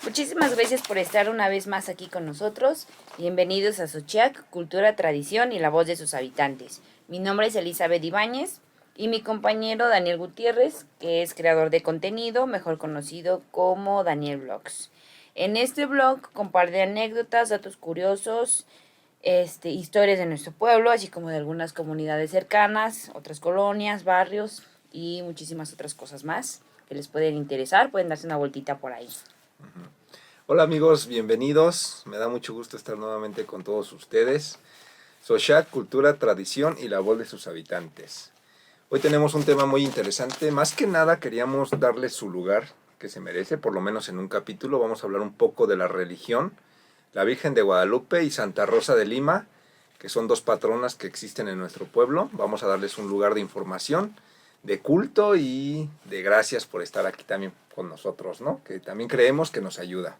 Muchísimas gracias por estar una vez más aquí con nosotros. Bienvenidos a Xochiac, Cultura, Tradición y la voz de sus habitantes. Mi nombre es Elizabeth Ibáñez y mi compañero Daniel Gutiérrez, que es creador de contenido, mejor conocido como Daniel Vlogs. En este blog comparte anécdotas, datos curiosos, historias de nuestro pueblo, así como de algunas comunidades cercanas, otras colonias, barrios y muchísimas otras cosas más que les pueden interesar. Pueden darse una vueltita por ahí. Hola amigos, bienvenidos. Me da mucho gusto estar nuevamente con todos ustedes. Xochiac, cultura, tradición y la voz de sus habitantes. Hoy tenemos un tema muy interesante. Más que nada queríamos darle su lugar que se merece, por lo menos en un capítulo. Vamos a hablar un poco de la religión, la Virgen de Guadalupe y Santa Rosa de Lima, que son dos patronas que existen en nuestro pueblo. Vamos a darles un lugar de información, de culto y de gracias por estar aquí también con nosotros, ¿no? Que también creemos que nos ayuda.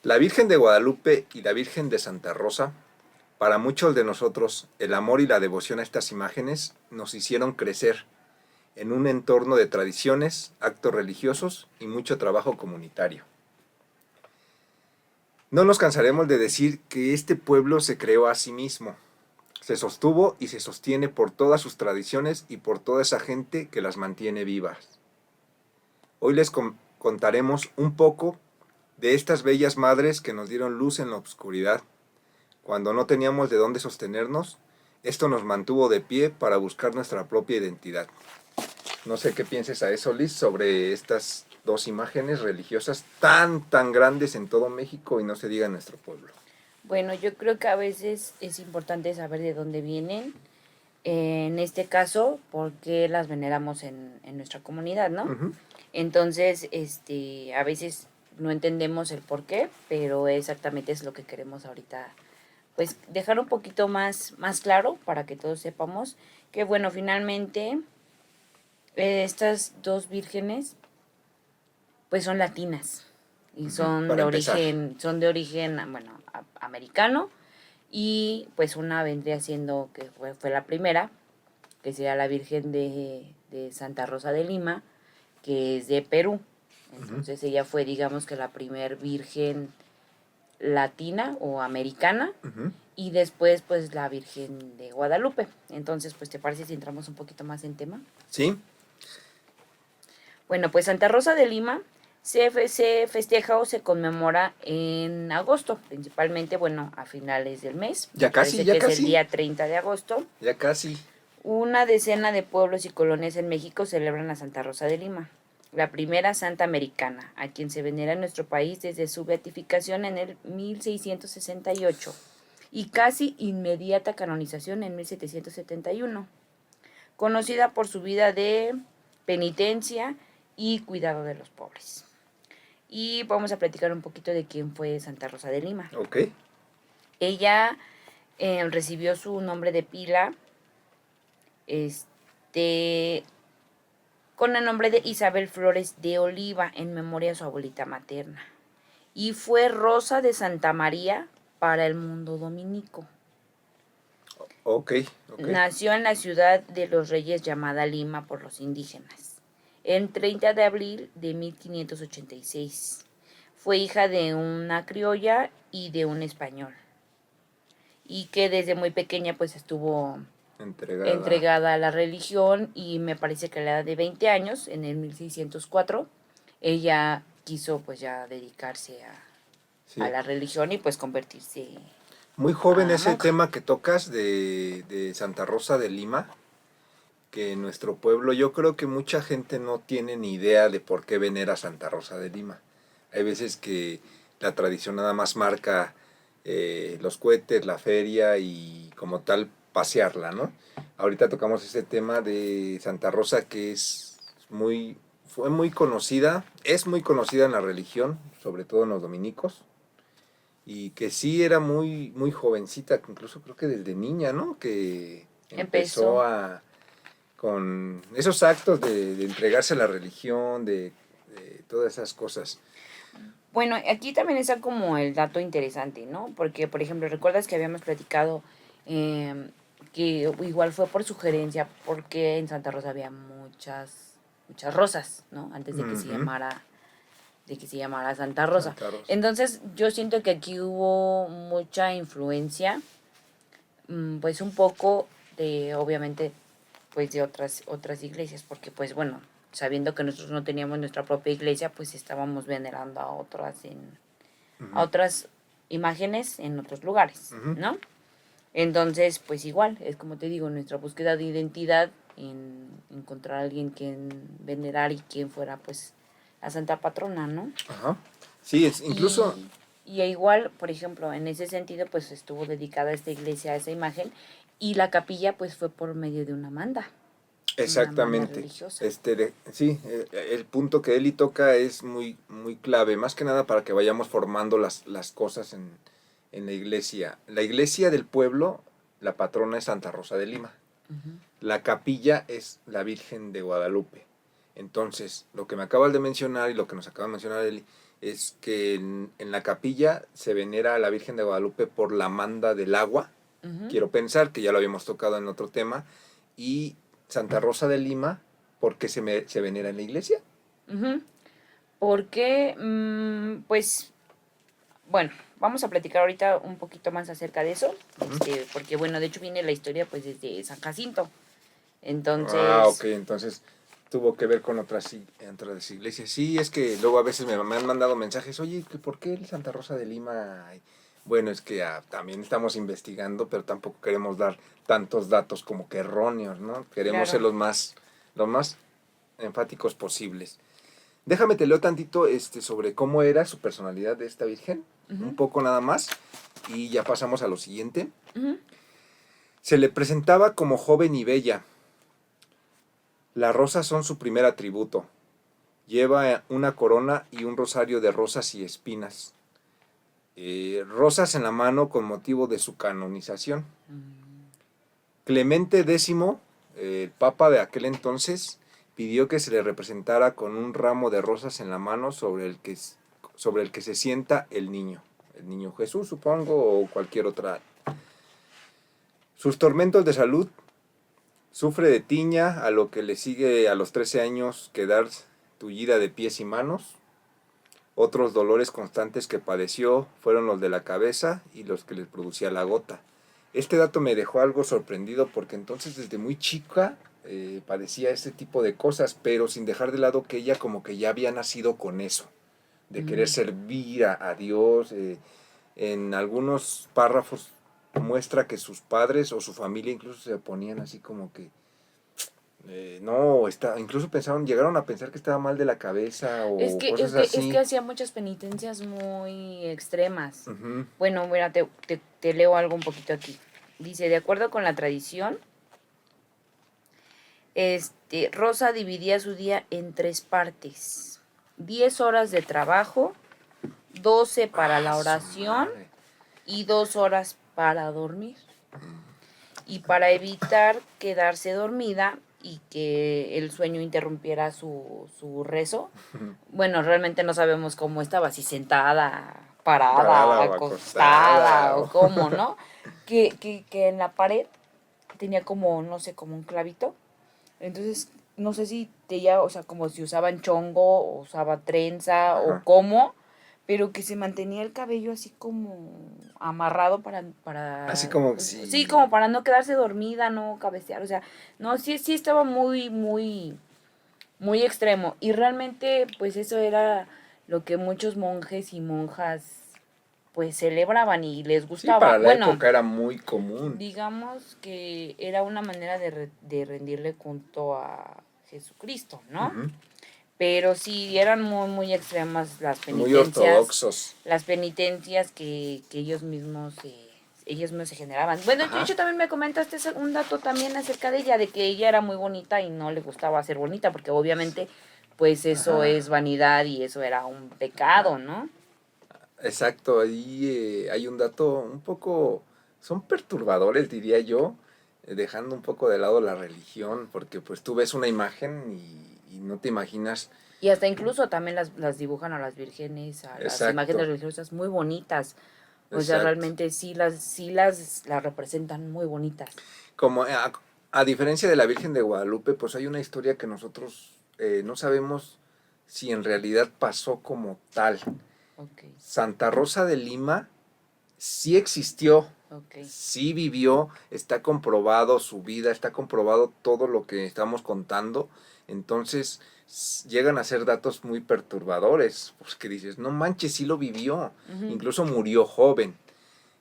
La Virgen de Guadalupe y la Virgen de Santa Rosa, para muchos de nosotros, el amor y la devoción a estas imágenes nos hicieron crecer en un entorno de tradiciones, actos religiosos y mucho trabajo comunitario. No nos cansaremos de decir que este pueblo se creó a sí mismo, se sostuvo y se sostiene por todas sus tradiciones y por toda esa gente que las mantiene vivas. Hoy les contaremos un poco de estas bellas madres que nos dieron luz en la oscuridad. Cuando no teníamos de dónde sostenernos, esto nos mantuvo de pie para buscar nuestra propia identidad. No sé qué pienses a eso, Liz, sobre estas dos imágenes religiosas tan grandes en todo México y no se diga en nuestro pueblo. Bueno, yo creo que a veces es importante saber de dónde vienen. En este caso, por qué las veneramos en nuestra comunidad, ¿no? Uh-huh. Entonces, a veces no entendemos el por qué, pero exactamente es lo que queremos ahorita, pues dejar un poquito más claro para que todos sepamos que, bueno, finalmente estas dos vírgenes, pues son latinas y Para empezar. son de origen, bueno, americano, y pues una vendría siendo que fue la primera, que sería la Virgen de Santa Rosa de Lima, que es de Perú. Entonces ella fue, digamos que la primer virgen latina o americana, Uh-huh. y después pues la Virgen de Guadalupe. Entonces, pues, ¿te parece si entramos un poquito más en tema? ¿Sí? Bueno, pues Santa Rosa de Lima se festeja o se conmemora en agosto, principalmente, bueno, a finales del mes. Ya Me casi, parece ya que es el casi, día 30 de agosto. ya casi. Una decena de pueblos y colonias en México celebran a Santa Rosa de Lima, la primera santa americana, a quien se venera en nuestro país desde su beatificación en el 1668 y casi inmediata canonización en 1771, conocida por su vida de penitencia y cuidado de los pobres. Y vamos a platicar un poquito de quién fue Santa Rosa de Lima. Ok. Ella recibió su nombre de pila este, con el nombre de Isabel Flores de Oliva en memoria de su abuelita materna. Y fue Rosa de Santa María para el mundo dominico. Ok. Nació en la ciudad de los Reyes llamada Lima por los indígenas, el 30 de abril de 1586. Fue hija de una criolla y de un español, y que desde muy pequeña pues estuvo entregada a la religión, y me parece que a la edad de 20 años, en el 1604, ella quiso pues ya dedicarse a Sí. la religión y pues convertirse Muy joven a ese monja. tema que tocas de Santa Rosa de Lima, que en nuestro pueblo yo creo que mucha gente no tiene ni idea de por qué venera a Santa Rosa de Lima. Hay veces que la tradición nada más marca los cohetes, la feria y como tal pasearla, ¿no? Ahorita tocamos ese tema de Santa Rosa que fue muy conocida, es muy conocida en la religión, sobre todo en los dominicos, y que sí era muy jovencita, incluso creo que desde niña, ¿no? Que empezó Empezó. con esos actos de entregarse a la religión, de todas esas cosas. Bueno, aquí también está como el dato interesante, ¿no? Porque, por ejemplo, recuerdas que habíamos platicado que igual fue por sugerencia, porque en Santa Rosa había muchas rosas, ¿no? Antes de que se Uh-huh. llamara de que se llamara Santa Rosa. Santa Rosa. Entonces yo siento que aquí hubo mucha influencia, pues un poco de, obviamente, pues de otras iglesias, porque pues bueno, sabiendo que nosotros no teníamos nuestra propia iglesia, pues estábamos venerando a otras imágenes en otros lugares, Ujú. ¿no? Entonces, pues igual, es como te digo, nuestra búsqueda de identidad en encontrar a alguien quien venerar y quien fuera pues la santa patrona, ¿no? Ajá. Sí, incluso... Y igual, por ejemplo, en ese sentido, pues estuvo dedicada esta iglesia a esa imagen y la capilla pues fue por medio de una manda Exactamente. religiosa. Sí, el punto que Eli toca es muy, muy clave, más que nada para que vayamos formando las cosas en la iglesia. La iglesia del pueblo, la patrona es Santa Rosa de Lima. Uh-huh. La capilla es la Virgen de Guadalupe. Entonces, lo que me acabas de mencionar y lo que nos acaba de mencionar Eli, es que en la capilla se venera a la Virgen de Guadalupe por la manda del agua. Uh-huh. Quiero pensar que ya lo habíamos tocado en otro tema. Y Santa Rosa de Lima, ¿por qué se venera en la iglesia? Uh-huh. Porque, pues, bueno, vamos a platicar ahorita un poquito más acerca de eso, porque bueno, de hecho viene la historia pues desde San Jacinto. Ok, Entonces, entonces tuvo que ver con otras iglesias. Sí, es que luego a veces me han mandado mensajes, oye, ¿por qué el Santa Rosa de Lima? Bueno, es que también estamos investigando, pero tampoco queremos dar tantos datos como que erróneos, ¿no? Queremos ser claro. los más enfáticos posibles. Déjame te leo tantito sobre cómo era su personalidad de esta virgen, un Uh-huh. poco nada más, y ya pasamos a lo siguiente. Uh-huh. Se le presentaba como joven y bella. Las rosas son su primer atributo. Lleva una corona y un rosario de rosas y espinas. Rosas en la mano con motivo de su canonización. Clemente X, el papa de aquel entonces, pidió que se le representara con un ramo de rosas en la mano sobre el que se sienta el niño Jesús, supongo, o cualquier otra. Sus tormentos de salud: sufre de tiña, a lo que le sigue a los 13 años quedar tullida de pies y manos. Otros dolores constantes que padeció fueron los de la cabeza y los que le producía la gota. Este dato me dejó algo sorprendido porque entonces desde muy chica padecía este tipo de cosas, pero sin dejar de lado que ella como que ya había nacido con eso, de querer servir a Dios. En algunos párrafos muestra que sus padres o su familia incluso se ponían así como que no, incluso llegaron a pensar que estaba mal de la cabeza Es o que, es cosas que, es que así. hacía muchas penitencias muy extremas. Uh-huh. Bueno, mira, te leo algo un poquito aquí. Dice, de acuerdo con la tradición, Rosa dividía su día en 3 partes. 10 horas de trabajo, 12 para la Su oración madre. y 2 horas para dormir. Y para evitar quedarse dormida y que el sueño interrumpiera su rezo, bueno, realmente no sabemos cómo estaba, si sentada, Parada parada, o acostada. acostada o cómo, ¿no? Que en la pared tenía como, no sé, como un clavito. Entonces, no sé si tenía, o sea, como si usaban chongo o usaba trenza o Ajá. cómo, pero que se mantenía el cabello así como amarrado Así para, como pues, sí, si... como para no quedarse dormida, no cabecear, o sea, no, sí estaba muy, muy, muy extremo. Y realmente, pues eso era lo que muchos monjes y monjas, pues celebraban y les Sí, gustaba. para la Bueno, época era muy común. digamos que era una manera de rendirle culto a Jesucristo, ¿no? Uh-huh. Pero sí eran muy, muy extremas Muy ortodoxos. las penitencias que ellos mismos se generaban. Bueno, de Ajá. hecho también me comentaste un dato también acerca de ella, de que ella era muy bonita y no le gustaba ser bonita, porque obviamente pues eso Ajá. es vanidad y eso era un Ajá. pecado, ¿no? Exacto, ahí hay un dato un poco, son perturbadores, diría yo, dejando un poco de lado la religión, porque pues tú ves una imagen y no te imaginas. Y hasta incluso también las dibujan a las vírgenes, a las imágenes Exacto, religiosas muy bonitas. O sea, exacto. realmente sí las representan muy bonitas. Como a diferencia de la Virgen de Guadalupe, pues hay una historia que nosotros no sabemos si en realidad pasó como tal. Ok, Santa Rosa de Lima sí existió, ok. sí vivió, está comprobado su vida, está comprobado todo lo que estamos contando. Entonces llegan a ser datos muy perturbadores, porque dices, no manches, sí lo vivió, Ujú. incluso murió joven.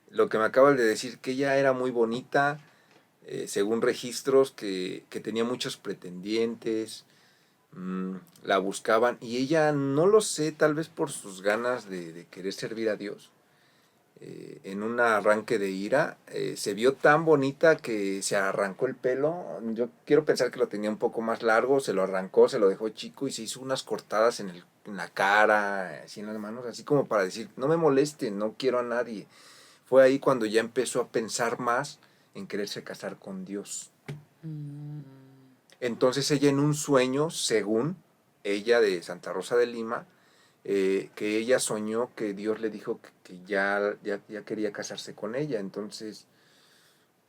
Lo que me acabas de decir, que ella era muy bonita, según registros, que tenía muchos pretendientes, la buscaban, y ella, no lo sé, tal vez por sus ganas de querer servir a Dios, en un arranque de ira, se vio tan bonita que se arrancó el pelo. Yo quiero pensar que lo tenía un poco más largo, se lo arrancó, se lo dejó chico y se hizo unas cortadas en la cara, así en las manos, así como para decir, no me moleste, no quiero a nadie. Fue ahí cuando ya empezó a pensar más en quererse casar con Dios. Mm, Entonces ella, en un sueño, según ella, de Santa Rosa de Lima, que ella soñó que Dios le dijo que ya quería casarse con ella. Entonces,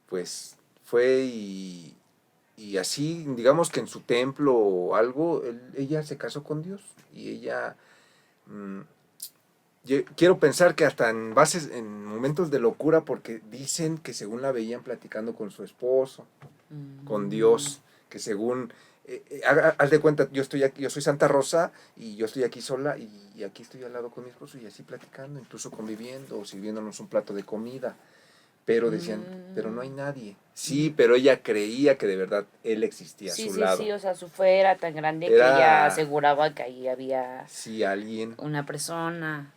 pues fue, y así, digamos que en su templo o algo, ella se casó con Dios. Y ella, mm, quiero pensar que hasta en momentos de locura, porque dicen que según la veían platicando con su esposo, con mm. Dios, que según, haz de cuenta, yo estoy aquí, yo soy Santa Rosa y yo estoy aquí sola, y aquí estoy al lado con mi esposo y así platicando, incluso conviviendo o sirviéndonos un plato de comida. Pero decían, pero no hay Mm, nadie. Sí, mm. pero ella creía que de verdad él existía a Sí, su sí, lado. sí, o sea, su fe era tan grande que ella Era, aseguraba que ahí había sí, alguien. una persona.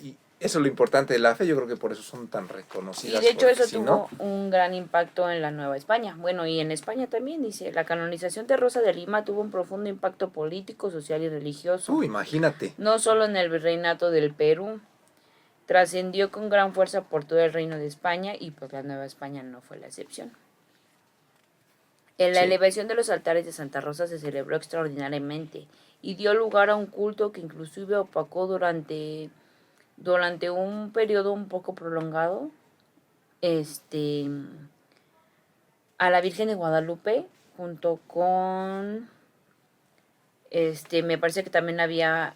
Y eso es lo importante de la fe. Yo creo que por eso son tan Sí, de reconocidas, hecho porque eso si no, tuvo un gran impacto en la Nueva España. Bueno, y en España también, dice, la canonización de Rosa de Lima tuvo un profundo impacto político, social y religioso, imagínate. no solo en el virreinato del Perú, trascendió con gran fuerza por todo el reino de España y pues la Nueva España no fue la excepción. En la Sí. elevación de los altares de Santa Rosa se celebró extraordinariamente y dio lugar a un culto que inclusive opacó durante un periodo un poco prolongado, este, a la Virgen de Guadalupe, junto con, me parece que también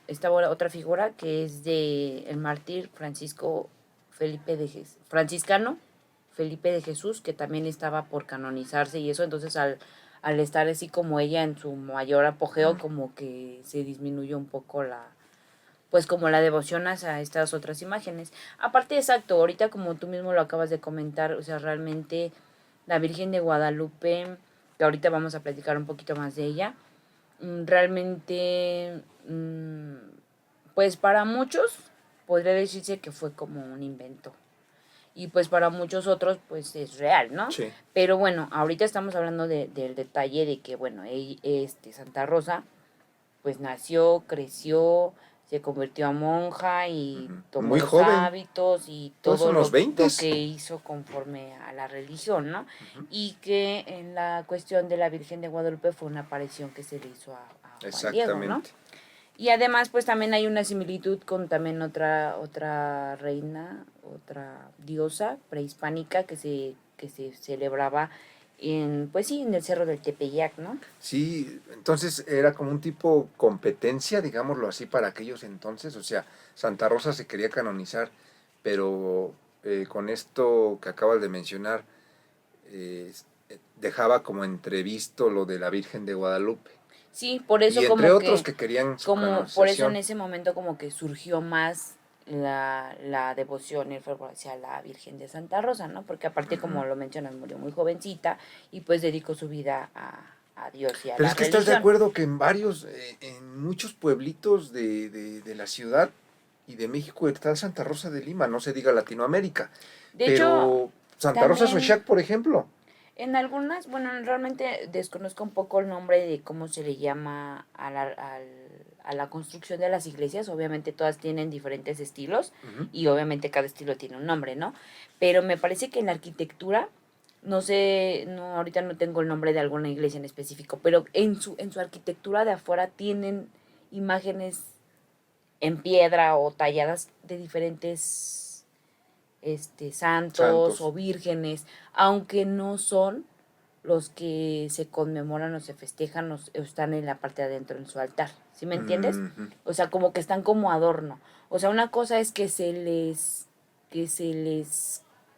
estaba otra figura que es de el mártir Francisco franciscano Felipe de Jesús, que también estaba por canonizarse y eso. Entonces al estar así como ella en su mayor apogeo, como que se disminuyó un poco pues como la devoción hacia estas otras imágenes. Aparte, exacto, ahorita como tú mismo lo acabas de comentar, o sea, realmente la Virgen de Guadalupe, que ahorita vamos a platicar un poquito más de ella, realmente, pues para muchos podría decirse que fue como un invento. Y pues para muchos otros, pues es real, ¿no? Sí. Pero bueno, ahorita estamos hablando del detalle de que, bueno, Santa Rosa pues nació, creció, se convirtió a monja y tomó Muy los joven, hábitos y todos todo unos lo 20. que hizo conforme a la religión, ¿no? Y que en la cuestión de la Virgen de Guadalupe fue una aparición que se le hizo a Juan Diego, ¿no? Exactamente. Y además, pues también hay una similitud con también otra reina, otra diosa prehispánica que se celebraba pues sí, en el Cerro del Tepeyac, ¿no? Sí, entonces era como un tipo competencia, digámoslo así, para aquellos entonces. O sea, Santa Rosa se quería canonizar, pero con esto que acabas de mencionar, eh, dejaba como entrevisto lo de la Virgen de Guadalupe. Sí, por Y eso entre otros que querían su por eso en canonización. ese momento como que surgió más la devoción y el fervor hacia la Virgen de Santa Rosa, ¿no? Porque aparte, Ujú. como lo mencionas, murió muy jovencita y pues dedicó su vida a Dios y a Pero la es que estás de religión. acuerdo que en muchos pueblitos de la ciudad y de México está Santa Rosa de Lima, no se diga Latinoamérica, De hecho, pero Santa Rosa también Xochac, por ejemplo. en algunas, bueno, realmente desconozco un poco el nombre de cómo se le llama a la construcción de las iglesias. Obviamente todas tienen diferentes estilos Ujú. y obviamente cada estilo tiene un nombre, ¿no? Pero me parece que en la arquitectura, no sé, no, ahorita no tengo el nombre de alguna iglesia en específico, pero en su arquitectura de afuera tienen imágenes en piedra o talladas de diferentes santos o Santos. vírgenes, aunque no son los que se conmemoran o se festejan o están en la parte de adentro en su altar, ¿sí me entiendes? Ujú. O sea, como que están como adorno. O sea, una cosa es que se les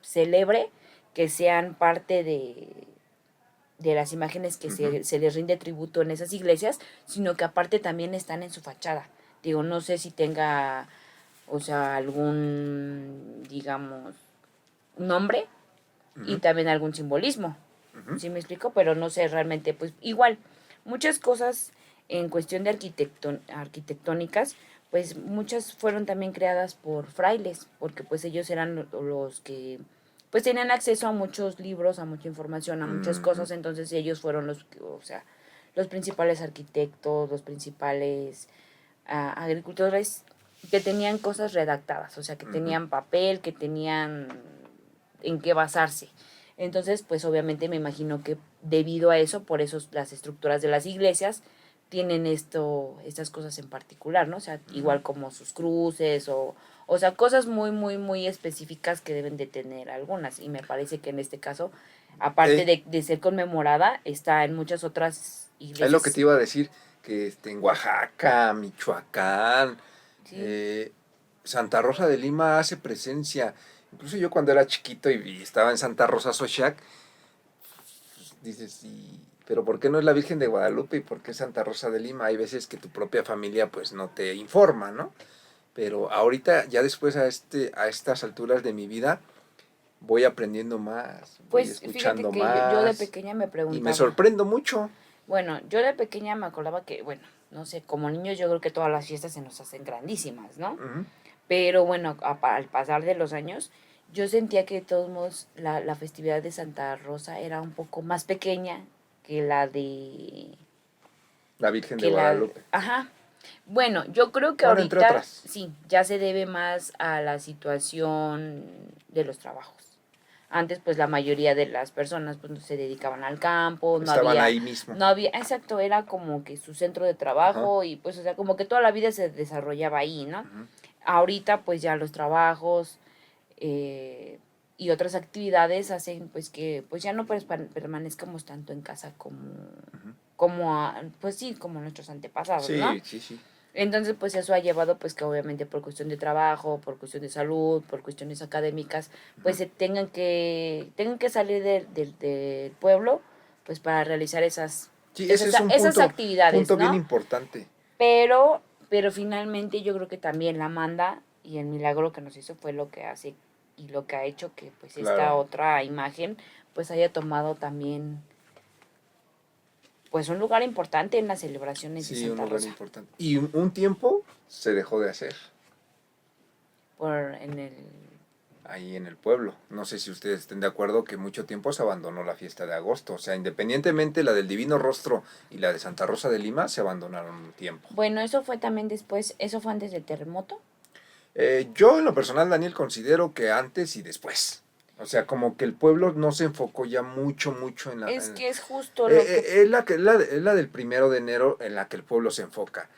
celebre, que sean parte de las imágenes que Ujú. se les rinde tributo en esas iglesias, sino que aparte también están en su fachada. Digo, no sé si tenga, o sea, algún, digamos, nombre y Ujú. también algún simbolismo. Ujú. ¿Sí me explico? Pero no sé realmente, pues igual, muchas cosas en cuestión de arquitectónicas, pues muchas fueron también creadas por frailes, porque pues ellos eran los que pues tenían acceso a muchos libros, a mucha información, a muchas Ujú. cosas, entonces ellos fueron los que, o sea, los principales arquitectos, los principales agricultores que tenían cosas redactadas, o sea, que Ujú. tenían papel, que tenían en qué basarse. Entonces, pues obviamente me imagino que debido a eso, por eso las estructuras de las iglesias tienen estas cosas en particular, ¿no? O sea, Ujú. igual como sus cruces o sea, cosas muy, muy, muy específicas que deben de tener algunas. Y me parece que en este caso, aparte Eh, de ser conmemorada, está en muchas otras es lo que te iglesias. iba a decir, que en Oaxaca, Michoacán, Sí, eh, Santa Rosa de Lima hace presencia. Incluso yo cuando era chiquito y estaba en Santa Rosa Xochac, pues, dices, pero ¿por qué no es la Virgen de Guadalupe y por qué Santa Rosa de Lima? Hay veces que tu propia familia pues no te informa, ¿no? Pero ahorita, ya después a estas alturas de mi vida, voy aprendiendo más, voy pues fíjate escuchando que yo de más pequeña me y me preguntaba. sorprendo mucho. Bueno, yo de pequeña me acordaba que, bueno, no sé, como niños yo creo que todas las fiestas se nos hacen grandísimas, ¿no? Ujú. Pero bueno, al pasar de los años, yo sentía que de todos modos la festividad de Santa Rosa era un poco más pequeña que la de... La Virgen de que la... Guadalupe. Ajá. Bueno, yo creo que Bueno, entre ahorita otras. sí, ya se debe más a la situación de los trabajos. Antes, pues la mayoría de las personas pues no se dedicaban al campo, Estaban ahí mismo. no había, exacto, era como que su centro de Ajá. trabajo y pues, o sea, como que toda la vida se desarrollaba ahí, ¿no? Ujú. Ahorita, pues ya los trabajos eh, y otras actividades hacen pues que pues ya no permanezcamos tanto en casa Ujú. pues sí, como nuestros antepasados, ¿no? Sí, sí, sí. Entonces, pues eso ha llevado pues que obviamente por cuestión de trabajo, por cuestión de salud, por cuestiones académicas, pues Ujú. se tengan que salir del pueblo pues para realizar Sí, ese es un esas actividades, punto bien ¿no? importante. Pero, pero finalmente yo creo que también la manda y el milagro que nos hizo fue lo que hace y lo que ha hecho que pues esta Claro. otra imagen pues haya tomado también pues un lugar importante en las celebraciones de Sí, un Santa lugar Rosa importante. Y un tiempo se dejó de hacer por en el ahí en el pueblo. No sé si ustedes estén de acuerdo que mucho tiempo se abandonó la fiesta de agosto. O sea, independientemente la del Divino Rostro y la de Santa Rosa de Lima, se abandonaron un tiempo. Bueno, eso fue también después, eso fue antes del terremoto. Yo en lo personal, Daniel, considero que antes y después. O sea, como que el pueblo no se enfocó ya mucho, mucho en la... Es que es justo lo que... es la del 1 de enero en la que el pueblo se enfoca.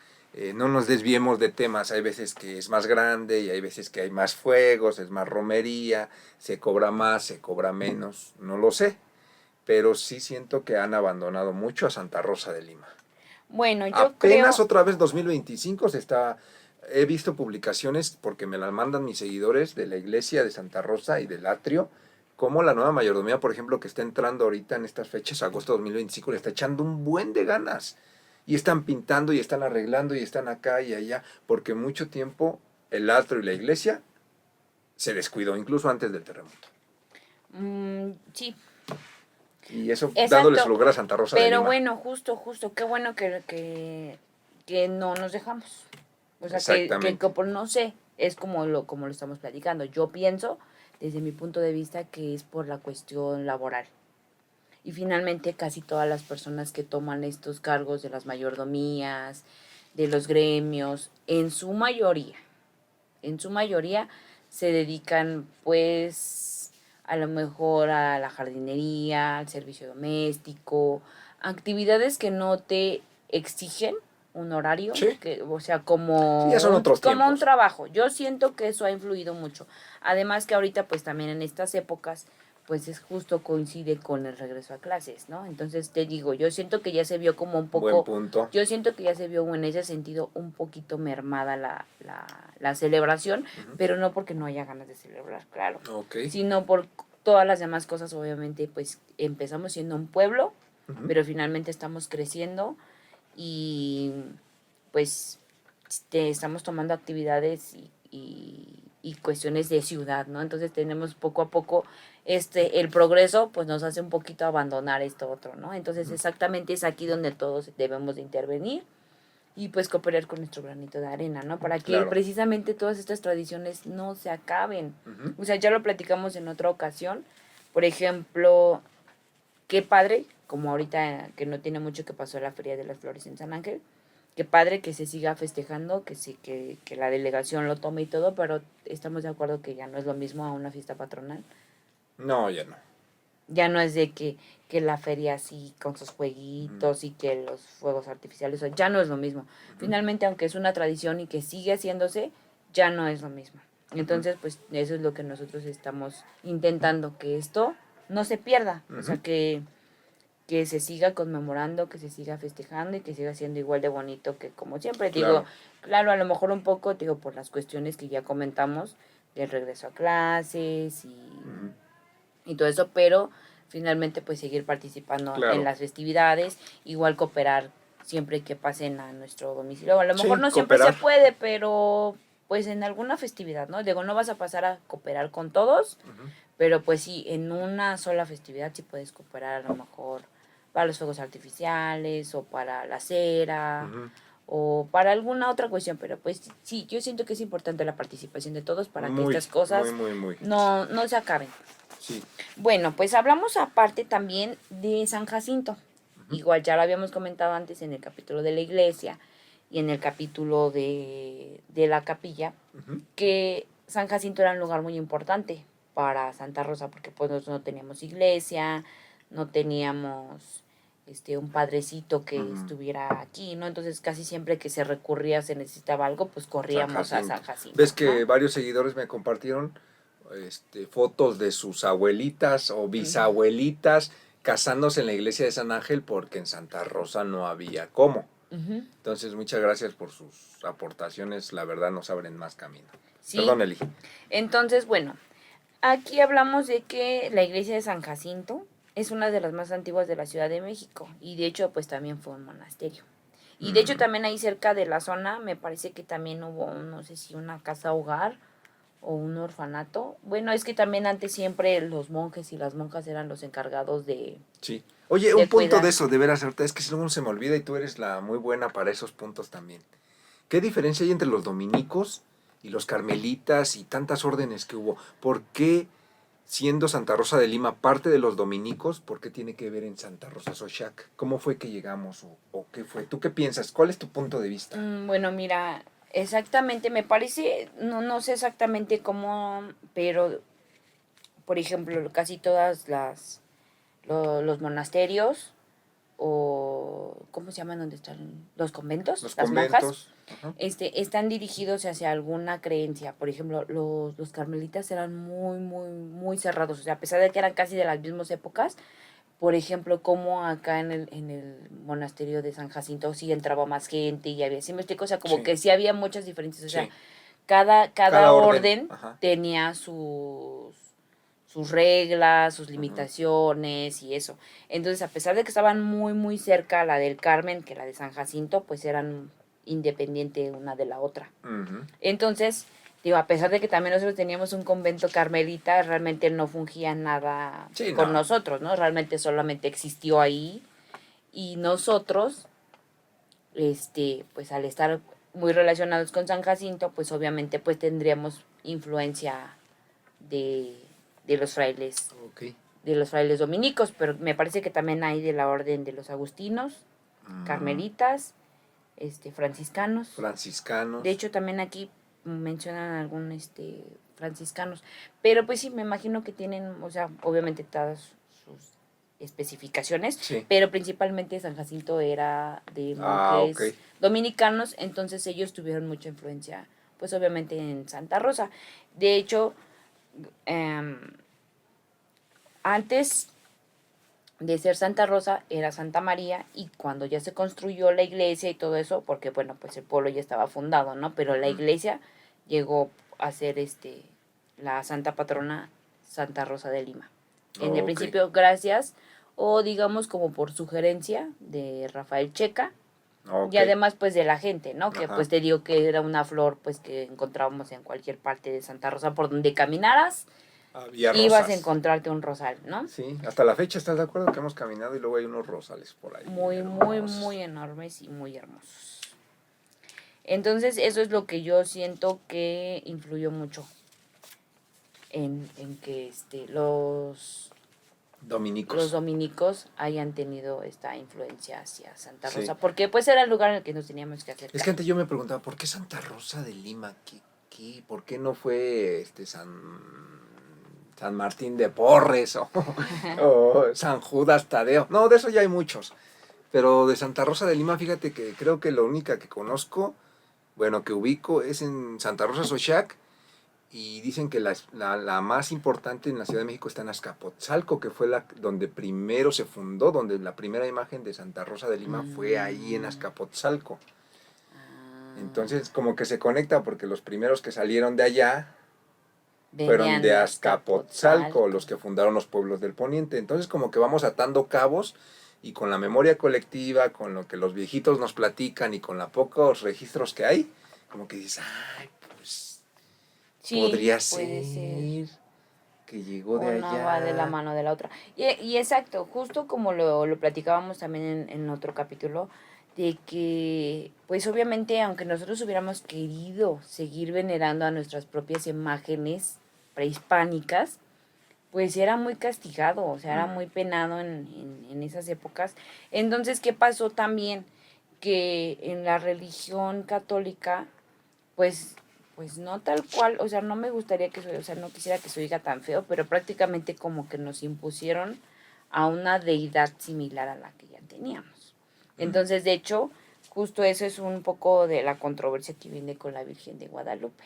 No nos desviemos de temas. Hay veces que es más grande y hay veces que hay más fuegos, es más romería, se cobra más, se cobra menos. No lo sé. Pero sí siento que han abandonado mucho a Santa Rosa de Lima. Bueno, yo Apenas creo... otra vez 2025 se está... He visto publicaciones porque me las mandan mis seguidores de la iglesia de Santa Rosa y del atrio, como la nueva mayordomía, por ejemplo, que está entrando ahorita en estas fechas, agosto 2025, le está echando un buen de ganas. Y están pintando y están arreglando y están acá y allá, porque mucho tiempo el atrio y la iglesia se descuidó, incluso antes del terremoto. sí, Y eso dándole su exacto. lugar a Santa Rosa de Pero Lima. bueno, justo, qué bueno que no nos dejamos. O sea, Exactamente. por no sé, es como lo estamos platicando. Yo pienso, desde mi punto de vista, que es por la cuestión laboral. Y finalmente casi todas las personas que toman estos cargos de las mayordomías, de los gremios, en su mayoría se dedican pues a lo mejor a la jardinería, al servicio doméstico, actividades que no te exigen un horario, Sí, que, o sea, sí, ya son otros como un tiempos. trabajo. Yo siento que eso ha influido mucho. Además que ahorita pues también en estas épocas pues es justo coincide con el regreso a clases, ¿no? Entonces te digo, yo siento que ya se vio como un Buen poco, punto. yo siento que ya se vio en ese sentido un poquito mermada la celebración, pero no porque no haya ganas de celebrar, claro, Ok. sino por todas las demás cosas, obviamente, pues empezamos siendo un pueblo, pero finalmente estamos creciendo y pues estamos tomando actividades y cuestiones de ciudad, ¿no? Entonces tenemos poco a poco el progreso pues nos hace un poquito abandonar esto otro, ¿no? Entonces exactamente es aquí donde todos debemos de intervenir y pues cooperar con nuestro granito de arena, ¿no? Para que Claro. precisamente todas estas tradiciones no se acaben. Ujú. O sea, ya lo platicamos en otra ocasión. Por ejemplo, qué padre, como ahorita que no tiene mucho que pasó la Feria de las Flores en San Ángel, qué padre que se siga festejando, que sí, que la delegación lo tome y todo, pero estamos de acuerdo que ya no es lo mismo a una fiesta patronal. No, ya no. Ya no es de que la feria así con sus jueguitos y que los fuegos artificiales, o ya no es lo mismo. Finalmente, aunque es una tradición y que sigue haciéndose, ya no es lo mismo. Entonces, pues eso es lo que nosotros estamos intentando, que esto no se pierda, o sea, que se siga conmemorando, que se siga festejando y que siga siendo igual de bonito que como siempre. Claro. Digo, claro, a lo mejor un poco, digo, por las cuestiones que ya comentamos, del regreso a clases y todo eso, pero finalmente pues seguir participando en Claro. las festividades, igual cooperar siempre que pasen a nuestro domicilio. A lo mejor Sí, no siempre se cooperar. puede, pero pues en alguna festividad, ¿no? Digo, no vas a pasar a cooperar con todos, pero pues sí, en una sola festividad sí puedes cooperar a lo mejor para los fuegos artificiales o para la cera o para alguna otra cuestión, pero pues sí, yo siento que es importante la participación de todos para que Muy, estas cosas muy. no se acaben. Sí. Bueno, pues hablamos aparte también de San Jacinto. Igual ya lo habíamos comentado antes en el capítulo de la iglesia y en el capítulo de la capilla, que San Jacinto era un lugar muy importante para Santa Rosa, porque pues nosotros no teníamos iglesia, no teníamos un padrecito que estuviera aquí, ¿no? Entonces casi siempre que se recurría, se necesitaba algo, pues corríamos a San Jacinto. ¿Ves que ¿no? varios seguidores me compartieron fotos de sus abuelitas o bisabuelitas casándose en la iglesia de San Ángel porque en Santa Rosa no había cómo? Entonces, muchas gracias por sus aportaciones, la verdad nos abren más camino. Sí. Perdón, Eli. Entonces, bueno, aquí hablamos de que la iglesia de San Jacinto es una de las más antiguas de la Ciudad de México y de hecho pues también fue un monasterio. Y de hecho también ahí cerca de la zona me parece que también hubo, no sé si una casa hogar o un orfanato. Bueno, es que también antes siempre los monjes y las monjas eran los encargados de... Sí. Oye, de un punto cuidar. de eso, de veras, ahorita es que si no se me olvida y tú eres la muy buena para esos puntos también. ¿Qué diferencia hay entre los dominicos y los carmelitas y tantas órdenes que hubo? ¿Por qué, siendo Santa Rosa de Lima parte de los dominicos, por qué tiene que ver en Santa Rosa Xochac? ¿Cómo fue que llegamos o qué fue? ¿Tú qué piensas? ¿Cuál es tu punto de vista? Bueno, mira, exactamente, me parece, no sé exactamente cómo, pero por ejemplo, casi todas los monasterios o ¿cómo se llaman donde están los conventos? Los Las monjas, conventos. Ajá. están dirigidos hacia alguna creencia. Por ejemplo, los carmelitas eran muy cerrados. O sea, a pesar de que eran casi de las mismas épocas, por ejemplo, como acá en el monasterio de San Jacinto sí entraba más gente y había, ¿sí me explico? O sea, como Sí. que sí había muchas diferencias. O sea, Sí. cada orden Ajá. tenía sus reglas, sus limitaciones y eso. Entonces, a pesar de que estaban muy cerca la del Carmen que la de San Jacinto, pues eran independiente una de la otra. Entonces, digo, a pesar de que también nosotros teníamos un convento carmelita, realmente no fungía nada Sí, con no. nosotros, ¿no? Realmente solamente existió ahí y nosotros, pues al estar muy relacionados con San Jacinto, pues obviamente pues tendríamos influencia de, de los frailes, Ok. de los frailes dominicos, pero me parece que también hay de la orden de los agustinos, carmelitas, franciscanos. Franciscanos. De hecho, también aquí mencionan algún franciscanos, pero pues sí, me imagino que tienen, o sea, obviamente todas sus especificaciones, Sí. pero principalmente San Jacinto era de monjes dominicanos, entonces ellos tuvieron mucha influencia, pues obviamente en Santa Rosa. De hecho, antes de ser Santa Rosa era Santa María, y cuando ya se construyó la iglesia y todo eso, porque bueno, pues el pueblo ya estaba fundado, ¿no? Pero la iglesia llegó a ser la santa patrona Santa Rosa de Lima. En el Ok. principio, gracias, o digamos como por sugerencia de Rafael Checa, Ok. y además pues de la gente, ¿no? Que Ajá. pues te digo que era una flor pues que encontrábamos en cualquier parte de Santa Rosa, por donde caminaras, Había ibas a rosas. encontrarte un rosal, ¿no? Sí, hasta la fecha estás de acuerdo que hemos caminado y luego hay unos rosales por ahí bien Muy, muy, hermosos. muy enormes y muy hermosos. Entonces eso es lo que yo siento que influyó mucho en que los Dominicos. dominicos hayan tenido esta influencia hacia Santa Sí. Rosa, porque pues era el lugar en el que nos teníamos que Es acercar. que antes yo me preguntaba, ¿por qué Santa Rosa de Lima? ¿Por qué no fue San Martín de Porres o San Judas Tadeo? No, de eso ya hay muchos. Pero de Santa Rosa de Lima, fíjate que creo que la única que conozco, bueno, que ubico es en Santa Rosa Xochac, y dicen que la más importante en la Ciudad de México está en Azcapotzalco, que fue donde primero se fundó, donde la primera imagen de Santa Rosa de Lima fue ahí en Azcapotzalco. Entonces como que se conecta porque los primeros que salieron de allá fueron Venían de de Azcapotzalco, Azcapotzalco. los que fundaron los pueblos del Poniente. Entonces como que vamos atando cabos, y con la memoria colectiva, con lo que los viejitos nos platican y con los pocos registros que hay, como que dices, ay, pues Sí, podría puede ser. ser que llegó de Una va de la allá. mano de la otra. Y exacto, justo como lo platicábamos también en otro capítulo, de que, pues obviamente, aunque nosotros hubiéramos querido seguir venerando a nuestras propias imágenes prehispánicas, pues era muy castigado, o sea, era muy penado en esas épocas. Entonces, ¿qué pasó también? Que en la religión católica, pues, pues no tal cual, o sea, no me gustaría que, o sea, no quisiera que se oiga tan feo, pero prácticamente como que nos impusieron a una deidad similar a la que ya teníamos. Entonces, de hecho, justo eso es un poco de la controversia que viene con la Virgen de Guadalupe.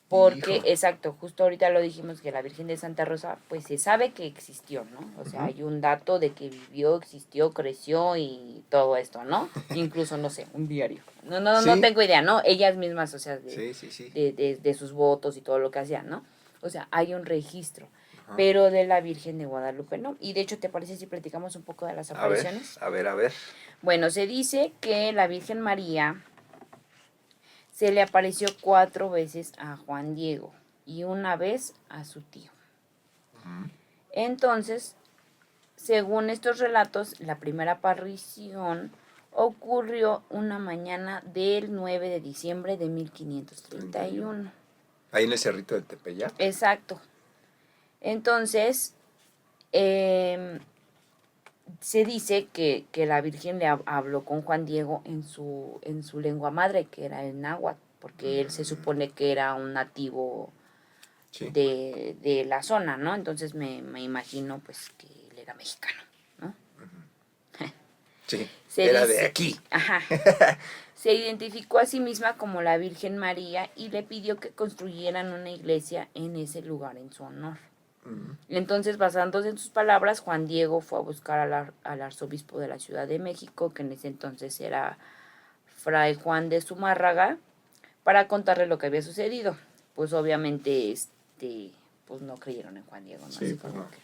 Porque, Hijo. exacto, justo ahorita lo dijimos que la Virgen de Santa Rosa, pues se sabe que existió, ¿no? O sea, hay un dato de que vivió, existió, creció y todo esto, ¿no? Incluso, no sé, un diario. No Sí, tengo idea, ¿no? Ellas mismas, o sea, sí, sí, sí. de sus votos y todo lo que hacían, ¿no? O sea, hay un registro. Ajá. Pero de la Virgen de Guadalupe, ¿no? Y de hecho, ¿te parece si platicamos un poco de las A ver, apariciones? a ver, a ver. Bueno, se dice que la Virgen María se le apareció 4 veces a Juan Diego y una vez a su tío. Entonces, según estos relatos, la primera aparición ocurrió una mañana del 9 de diciembre de 1531. Ahí en el cerrito de Tepeyac. Exacto. Entonces, se dice que la Virgen le habló con Juan Diego en su lengua madre, que era el náhuatl, porque él se supone que era un nativo Sí. de la zona, ¿no? Entonces me imagino pues que él era mexicano, ¿no? Sí. Se Era de dice, aquí. ajá, se identificó a sí misma como la Virgen María y le pidió que construyeran una iglesia en ese lugar en su honor. Entonces, basándose en sus palabras, Juan Diego fue a buscar al arzobispo de la Ciudad de México, que en ese entonces era Fray Juan de Zumárraga, para contarle lo que había sucedido. Pues obviamente, pues no creyeron en Juan Diego, ¿no? Sí, Así pues como no. que...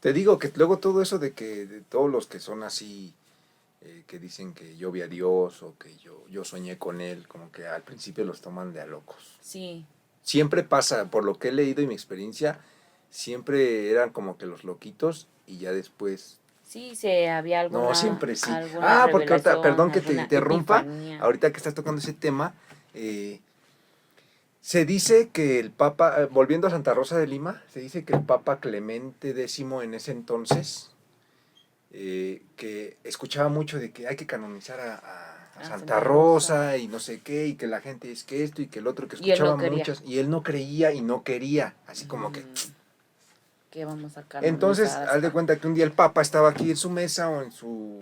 Te digo que luego todo eso de que de todos los que son así, que dicen que yo vi a Dios o que yo soñé con él, como que al principio los toman de a locos. Sí, Siempre pasa, por lo que he leído y mi experiencia, siempre eran como que los loquitos y ya después. sí, se había No, siempre sí. alguna Ah, porque ahorita, revelación, perdón que te alguna interrumpa, epifanía. ahorita que estás tocando ese tema, se dice que el Papa, volviendo a Santa Rosa de Lima, se dice que el Papa Clemente X en ese entonces, que escuchaba mucho de que hay que canonizar a Santa Rosa y no sé qué, y que la gente es que esto y que el otro, que Y él no escuchaba quería. muchas, y él no creía y no quería, así como que. Que vamos a Entonces, canonizar haz de hasta cuenta que un día el Papa estaba aquí en su mesa o en su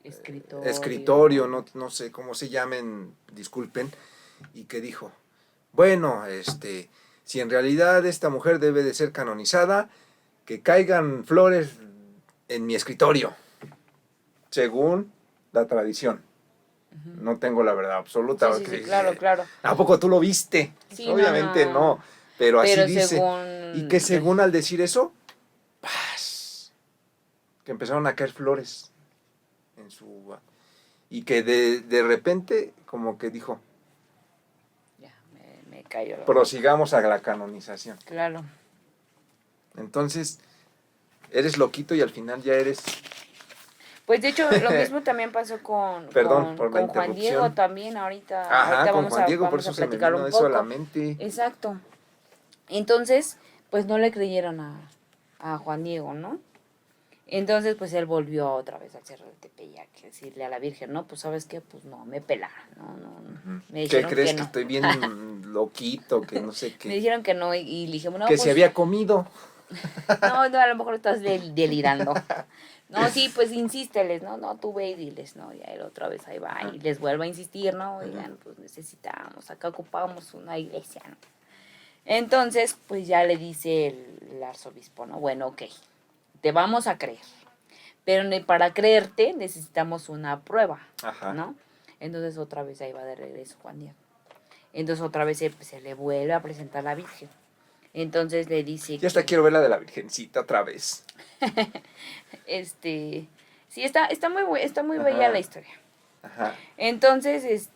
escritorio, escritorio. no sé cómo se llamen, disculpen, y que dijo, bueno, si en realidad esta mujer debe de ser canonizada, que caigan flores en mi escritorio, según la tradición. No tengo la verdad absoluta. Sí, claro, claro. ¿A poco tú lo viste? Sí, Obviamente no, pero así dice. Según... Y que según al decir eso, ¡paz! Que empezaron a caer flores en su... Y que de repente como que dijo, ya, me cayó. Prosigamos a la canonización. Claro. Entonces, eres loquito y al final ya eres... Pues de hecho, lo mismo también pasó con Juan Diego también ahorita. Ajá, ahorita con Juan Diego, por vamos eso a se me platicar vino un eso a poco. la mente. Exacto. Entonces, pues no le creyeron a Juan Diego, ¿no? Entonces, pues él volvió otra vez al Cerro del Tepeyac, decirle a la Virgen, no, pues ¿sabes qué? Pues no, me pelaron, no. Me ¿Qué dijeron crees que que no. estoy bien loquito, que no sé qué? Me dijeron que no y le dije, no, que pues... se había comido. No, a lo mejor estás delirando. No, sí, pues insísteles, ¿no? No, tú ve y diles, ¿no? Ya él otra vez ahí va y les vuelve a insistir, ¿no? Oigan, pues necesitamos, acá ocupamos una iglesia, ¿no? Entonces, pues ya le dice el arzobispo, ¿no? Bueno, ok, te vamos a creer, pero para creerte necesitamos una prueba, ¿no? Entonces otra vez ahí va de regreso Juan Diego. Entonces otra vez se le vuelve a presentar a la Virgen. Entonces le dice ya hasta quiero ver la de la Virgencita otra vez. Sí, está muy bella la historia. Ajá. Entonces,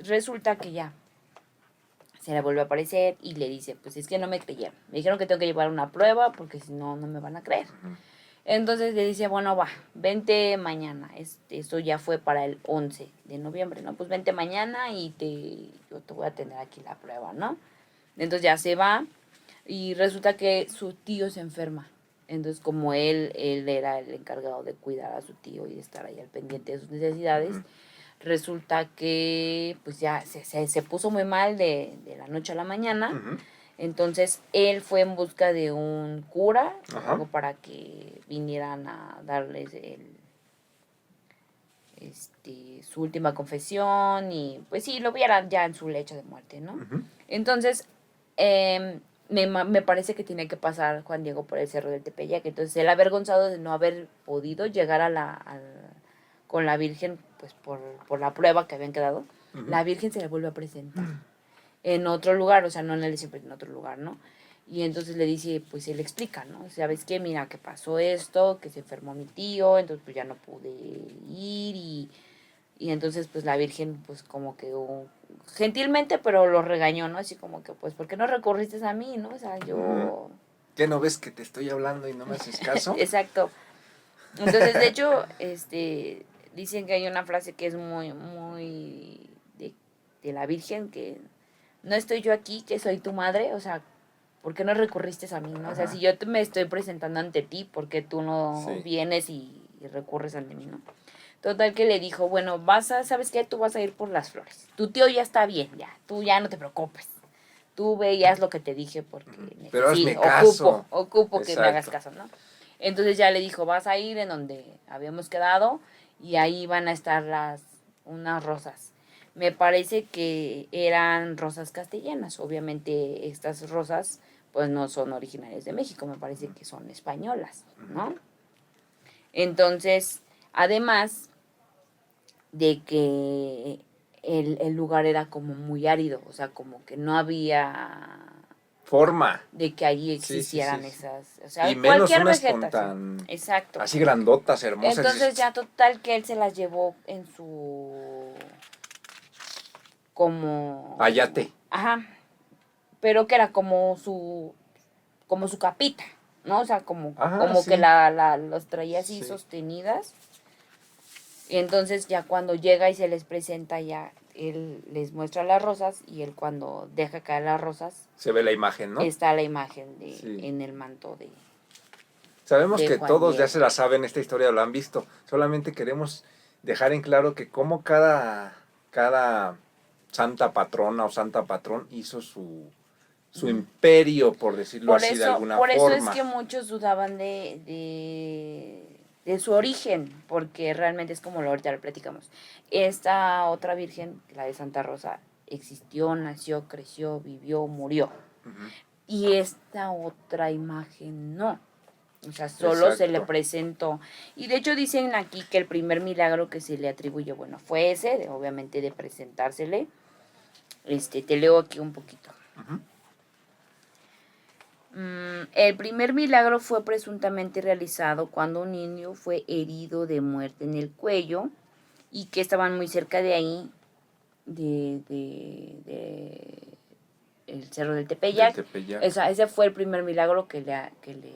resulta que ya se le vuelve a aparecer y le dice, pues es que no me creyeron. Me dijeron que tengo que llevar una prueba porque si no, no me van a creer. Entonces le dice, bueno, va, vente mañana. Esto ya fue para el 11 de noviembre, ¿no? Pues vente mañana y yo te voy a tener aquí la prueba, ¿no? Entonces ya se va. Y resulta que su tío se enferma. Entonces, como él era el encargado de cuidar a su tío y de estar ahí al pendiente de sus necesidades, resulta que pues ya se puso muy mal de la noche a la mañana. Entonces, él fue en busca de un cura, algo para que vinieran a darles su última confesión y pues sí, lo vieran ya en su lecho de muerte, ¿no? Entonces, me parece que tiene que pasar Juan Diego por el Cerro del Tepeyac. Entonces, él avergonzado de no haber podido llegar con la Virgen, pues por la prueba que habían quedado, la Virgen se le vuelve a presentar en otro lugar, o sea, no en el siempre en otro lugar, ¿no? Y entonces le dice, pues él explica, ¿no? ¿Sabes qué? Mira, que pasó esto, que se enfermó mi tío, entonces pues ya no pude ir y entonces pues la Virgen pues como que gentilmente pero lo regañó, ¿no? Así como que pues ¿por qué no recurriste a mí, no? O sea, yo... ¿Qué no ves que te estoy hablando y no me haces caso? Exacto. Entonces de hecho dicen que hay una frase que es muy de la Virgen, que no estoy yo aquí, que soy tu madre, o sea, ¿por qué no recurriste a mí, no? O sea, si yo me estoy presentando ante ti, ¿por qué tú no vienes y recurres ante mí, no? Total que le dijo, bueno, ¿sabes qué? Tú vas a ir por las flores. Tu tío ya está bien, ya. Tú ya no te preocupes. Tú ve y haz lo que te dije porque pero hazme caso. Ocupo que me hagas caso, ¿no? Entonces ya le dijo, vas a ir en donde habíamos quedado y ahí van a estar unas rosas. Me parece que eran rosas castellanas. Obviamente estas rosas pues no son originarias de México, me parece que son españolas, ¿no? Entonces, además de que el lugar era como muy árido, o sea, como que no había forma de que allí existieran esas, o sea, y menos cualquier unas vegetación. con Exacto. así grandotas, hermosas. Entonces ya total que él se las llevó en su como ayate. Ajá. Pero que era como su capita, ¿no? O sea, como que los traía así sostenidas. Y entonces ya cuando llega y se les presenta, ya él les muestra las rosas y él cuando deja caer las rosas... se ve la imagen, ¿no? Está la imagen en el manto de... Sabemos que Juan todos Diego. ya se la saben, esta historia lo han visto. Solamente queremos dejar en claro que como cada santa patrona o santa patrón hizo su imperio, por decirlo así, de alguna forma. Por eso es que muchos dudaban de su origen, porque realmente es como ahorita lo platicamos. Esta otra virgen, la de Santa Rosa, existió, nació, creció, vivió, murió. y esta otra imagen no. O sea, solo se le Exacto. presentó. Y de hecho dicen aquí que el primer milagro que se le atribuye, bueno, fue ese, obviamente de presentársele. Te leo aquí un poquito. Ujú. El primer milagro fue presuntamente realizado cuando un indio fue herido de muerte en el cuello y que estaban muy cerca de ahí, de el Cerro del Del Tepeyac. Tepeyac. Ese fue el primer milagro que le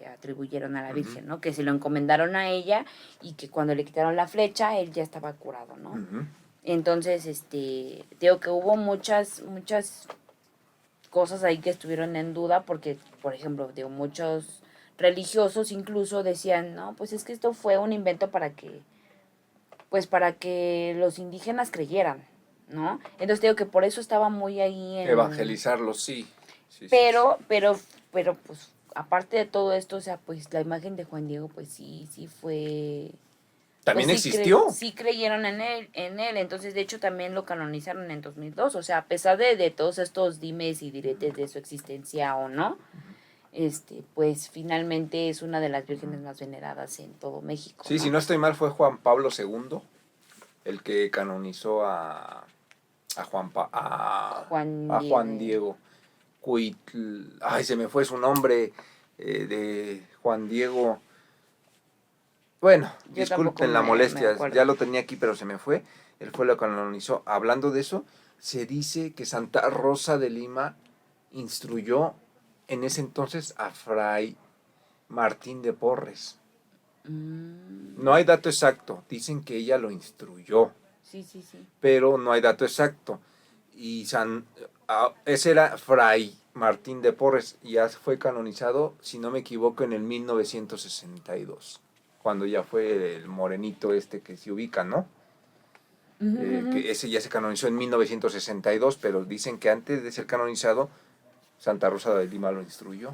atribuyeron a la Virgen, ¿no? Que se lo encomendaron a ella y que cuando le quitaron la flecha, él ya estaba curado, ¿no? Ujú. Entonces, digo que hubo muchas cosas ahí que estuvieron en duda porque, por ejemplo, digo, muchos religiosos incluso decían, no, pues es que esto fue un invento para que los indígenas creyeran, ¿no? Entonces digo que por eso estaba muy ahí en... Evangelizarlo, sí. Sí, sí, sí. Pero, pues, aparte de todo esto, o sea, pues la imagen de Juan Diego, pues sí fue... Pues También existió. sí creyeron en él, entonces de hecho también lo canonizaron en 2002, o sea, a pesar de todos estos dimes y diretes de su existencia o no, pues finalmente es una de las vírgenes más veneradas en todo México, Sí, si ¿no? no estoy mal, fue Juan Pablo II el que canonizó Juan a Juan Diego. Diego. Ay, se me fue su nombre de Juan Diego. Bueno, Yo tampoco disculpen la me molestia, acuerdo. ya lo tenía aquí, pero se me fue. Él fue lo que canonizó. Hablando de eso, se dice que Santa Rosa de Lima instruyó en ese entonces a Fray Martín de Porres. No hay dato exacto, dicen que ella lo instruyó, Sí, sí, sí. pero no hay dato exacto. Y ese era Fray Martín de Porres, y ya fue canonizado, si no me equivoco, en el 1962, cuando ya fue el morenito este que se ubica, ¿no? Que ese ya se canonizó en 1962, pero dicen que antes de ser canonizado, Santa Rosa de Lima lo instruyó.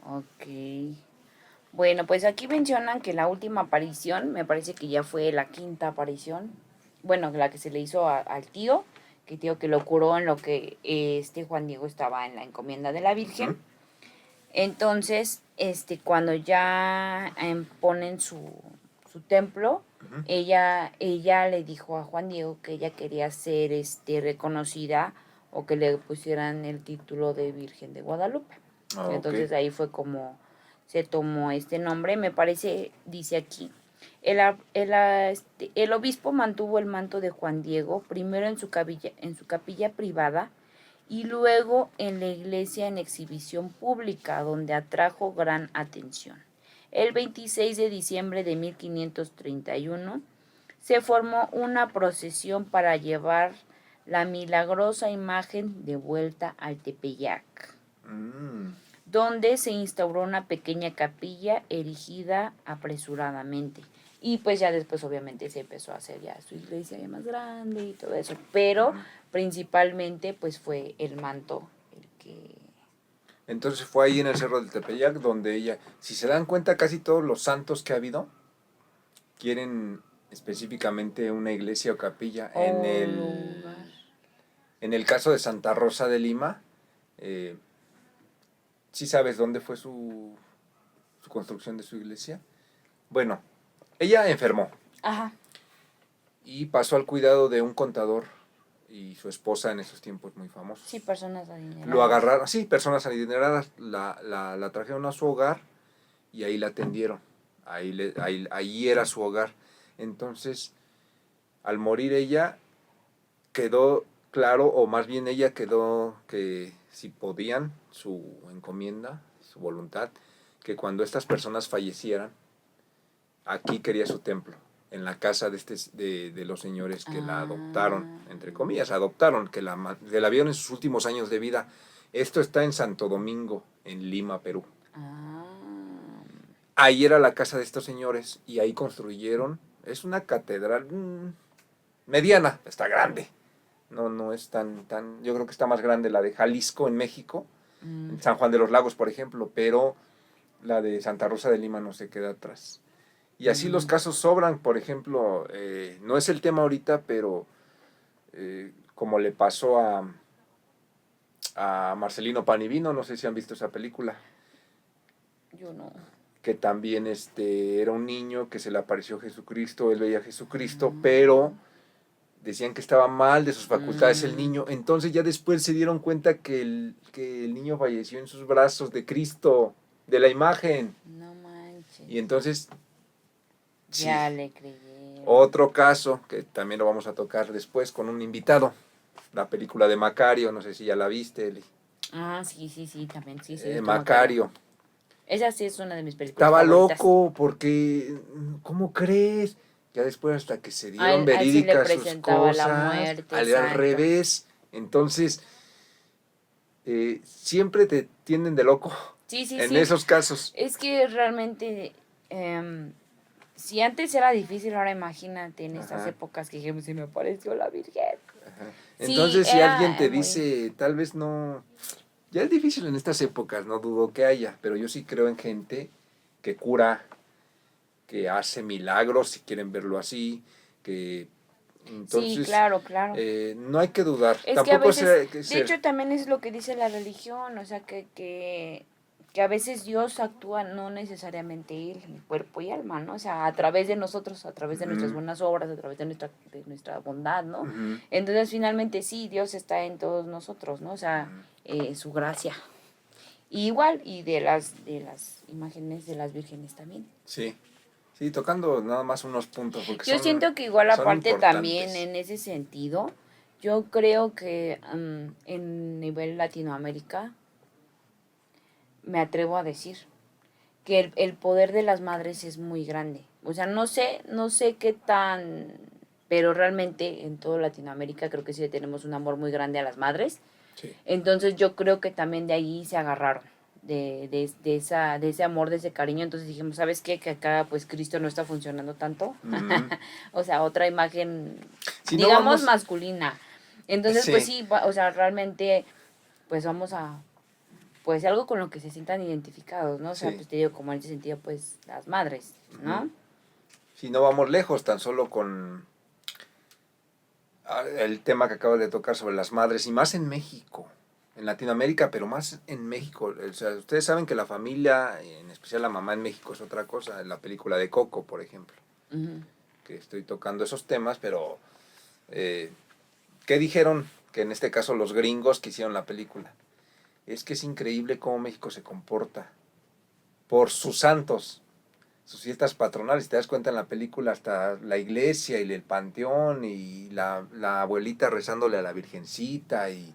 Ok. Bueno, pues aquí mencionan que la última aparición, me parece que ya fue la quinta aparición, bueno, la que se le hizo al tío, que tío que lo curó en lo que Juan Diego estaba en la encomienda de la Virgen. Ujú. Entonces, cuando ya ponen su templo, Ujú. ella le dijo a Juan Diego que ella quería ser reconocida o que le pusieran el título de Virgen de Guadalupe. Ah, ok. Entonces ahí fue como se tomó este nombre. Me parece, dice aquí, el obispo mantuvo el manto de Juan Diego primero en su capilla privada y luego en la iglesia en exhibición pública, donde atrajo gran atención. El 26 de diciembre de 1531 se formó una procesión para llevar la milagrosa imagen de vuelta al Tepeyac, Mm. donde se instauró una pequeña capilla erigida apresuradamente. Y pues ya después obviamente se empezó a hacer ya su iglesia ya más grande y todo eso. Pero principalmente pues fue el manto el que... Entonces fue ahí en el Cerro del Tepeyac donde ella, si se dan cuenta, casi todos los santos que ha habido quieren específicamente una iglesia o capilla. O lugar. En el caso de Santa Rosa de Lima, eh, ¿sí sabes dónde fue su construcción de su iglesia? Bueno, ella enfermó Ajá. y pasó al cuidado de un contador y su esposa en esos tiempos muy famosos. Sí, personas adineradas. Lo agarraron, sí, personas adineradas, la trajeron a su hogar y ahí la atendieron. Ahí era su hogar. Entonces, al morir ella, quedó claro, o más bien ella quedó que si podían, su encomienda, su voluntad, que cuando estas personas fallecieran, aquí quería su templo, en la casa de los señores que la adoptaron, entre comillas, adoptaron, que la vieron en sus últimos años de vida. Esto está en Santo Domingo, en Lima, Perú. Ah. Ahí era la casa de estos señores y ahí construyeron, es una catedral mediana, está grande. No es tan, yo creo que está más grande la de Jalisco en México, en San Juan de los Lagos, por ejemplo, pero la de Santa Rosa de Lima no se queda atrás. Y así los casos sobran, por ejemplo, no es el tema ahorita, pero como le pasó a Marcelino Panivino, no sé si han visto esa película, Yo no. que también era un niño que se le apareció Jesucristo, él veía a Jesucristo, pero decían que estaba mal de sus facultades el niño, entonces ya después se dieron cuenta que el niño falleció en sus brazos de Cristo, de la imagen, No manches. y entonces, sí, Ya le creyeron. otro caso, que también lo vamos a tocar después con un invitado, la película de Macario, no sé si ya la viste, Eli. Ah, sí, también, sí, Macario. Esa sí es una de mis películas Estaba favoritas. loco porque, ¿cómo crees? Ya después hasta que se dieron A él sí le verídicas sus presentaba la cosas, muerte, al exacto. revés. Entonces, siempre te tienden de loco Sí, en esos casos. Es que realmente, si antes era difícil, ahora imagínate en estas Ajá. épocas que dijimos, se me apareció la Virgen. Ajá. Sí, Entonces, si alguien te muy... dice, tal vez no, ya es difícil en estas épocas, no dudo que haya, pero yo sí creo en gente que cura, que hace milagros, si quieren verlo así, que entonces, Sí, claro. no hay que dudar. Es que a Tampoco veces, que de hecho también es lo que dice la religión, o sea, que a veces Dios actúa no necesariamente Él, en cuerpo y alma, ¿no? O sea, a través de nosotros, a través de nuestras buenas obras, a través de nuestra bondad, ¿no? Entonces, finalmente sí, Dios está en todos nosotros, ¿no? O sea, su gracia. Y igual, y de las imágenes de las vírgenes también. Sí, sí, tocando nada más unos puntos, porque Yo siento que igual son aparte también importantes. en ese sentido, yo creo que en nivel Latinoamérica me atrevo a decir que el poder de las madres es muy grande. O sea, no sé qué tan, pero realmente en toda Latinoamérica creo que sí tenemos un amor muy grande a las madres. Sí. Entonces yo creo que también de ahí se agarraron. De ese amor, de ese cariño. Entonces dijimos, ¿sabes qué? Que acá pues Cristo no está funcionando tanto. O sea, otra imagen, Si no digamos, vamos, masculina. Entonces, pues sí. sí, o sea, realmente, pues vamos a, pues algo con lo que se sientan identificados, ¿no? O sea, Sí. pues te digo, como en ese sentido, pues las madres, ¿no? Si no vamos lejos, tan solo con el tema que acabas de tocar sobre las madres, y más en México, en Latinoamérica, pero más en México. O sea, ustedes saben que la familia, en especial la mamá en México, es otra cosa. En la película de Coco, por ejemplo, que estoy tocando esos temas, pero ¿qué dijeron? Que en este caso los gringos que hicieron la película. Es que es increíble cómo México se comporta por sus santos, sus fiestas patronales. Te das cuenta en la película hasta la iglesia y el panteón y la abuelita rezándole a la virgencita. Y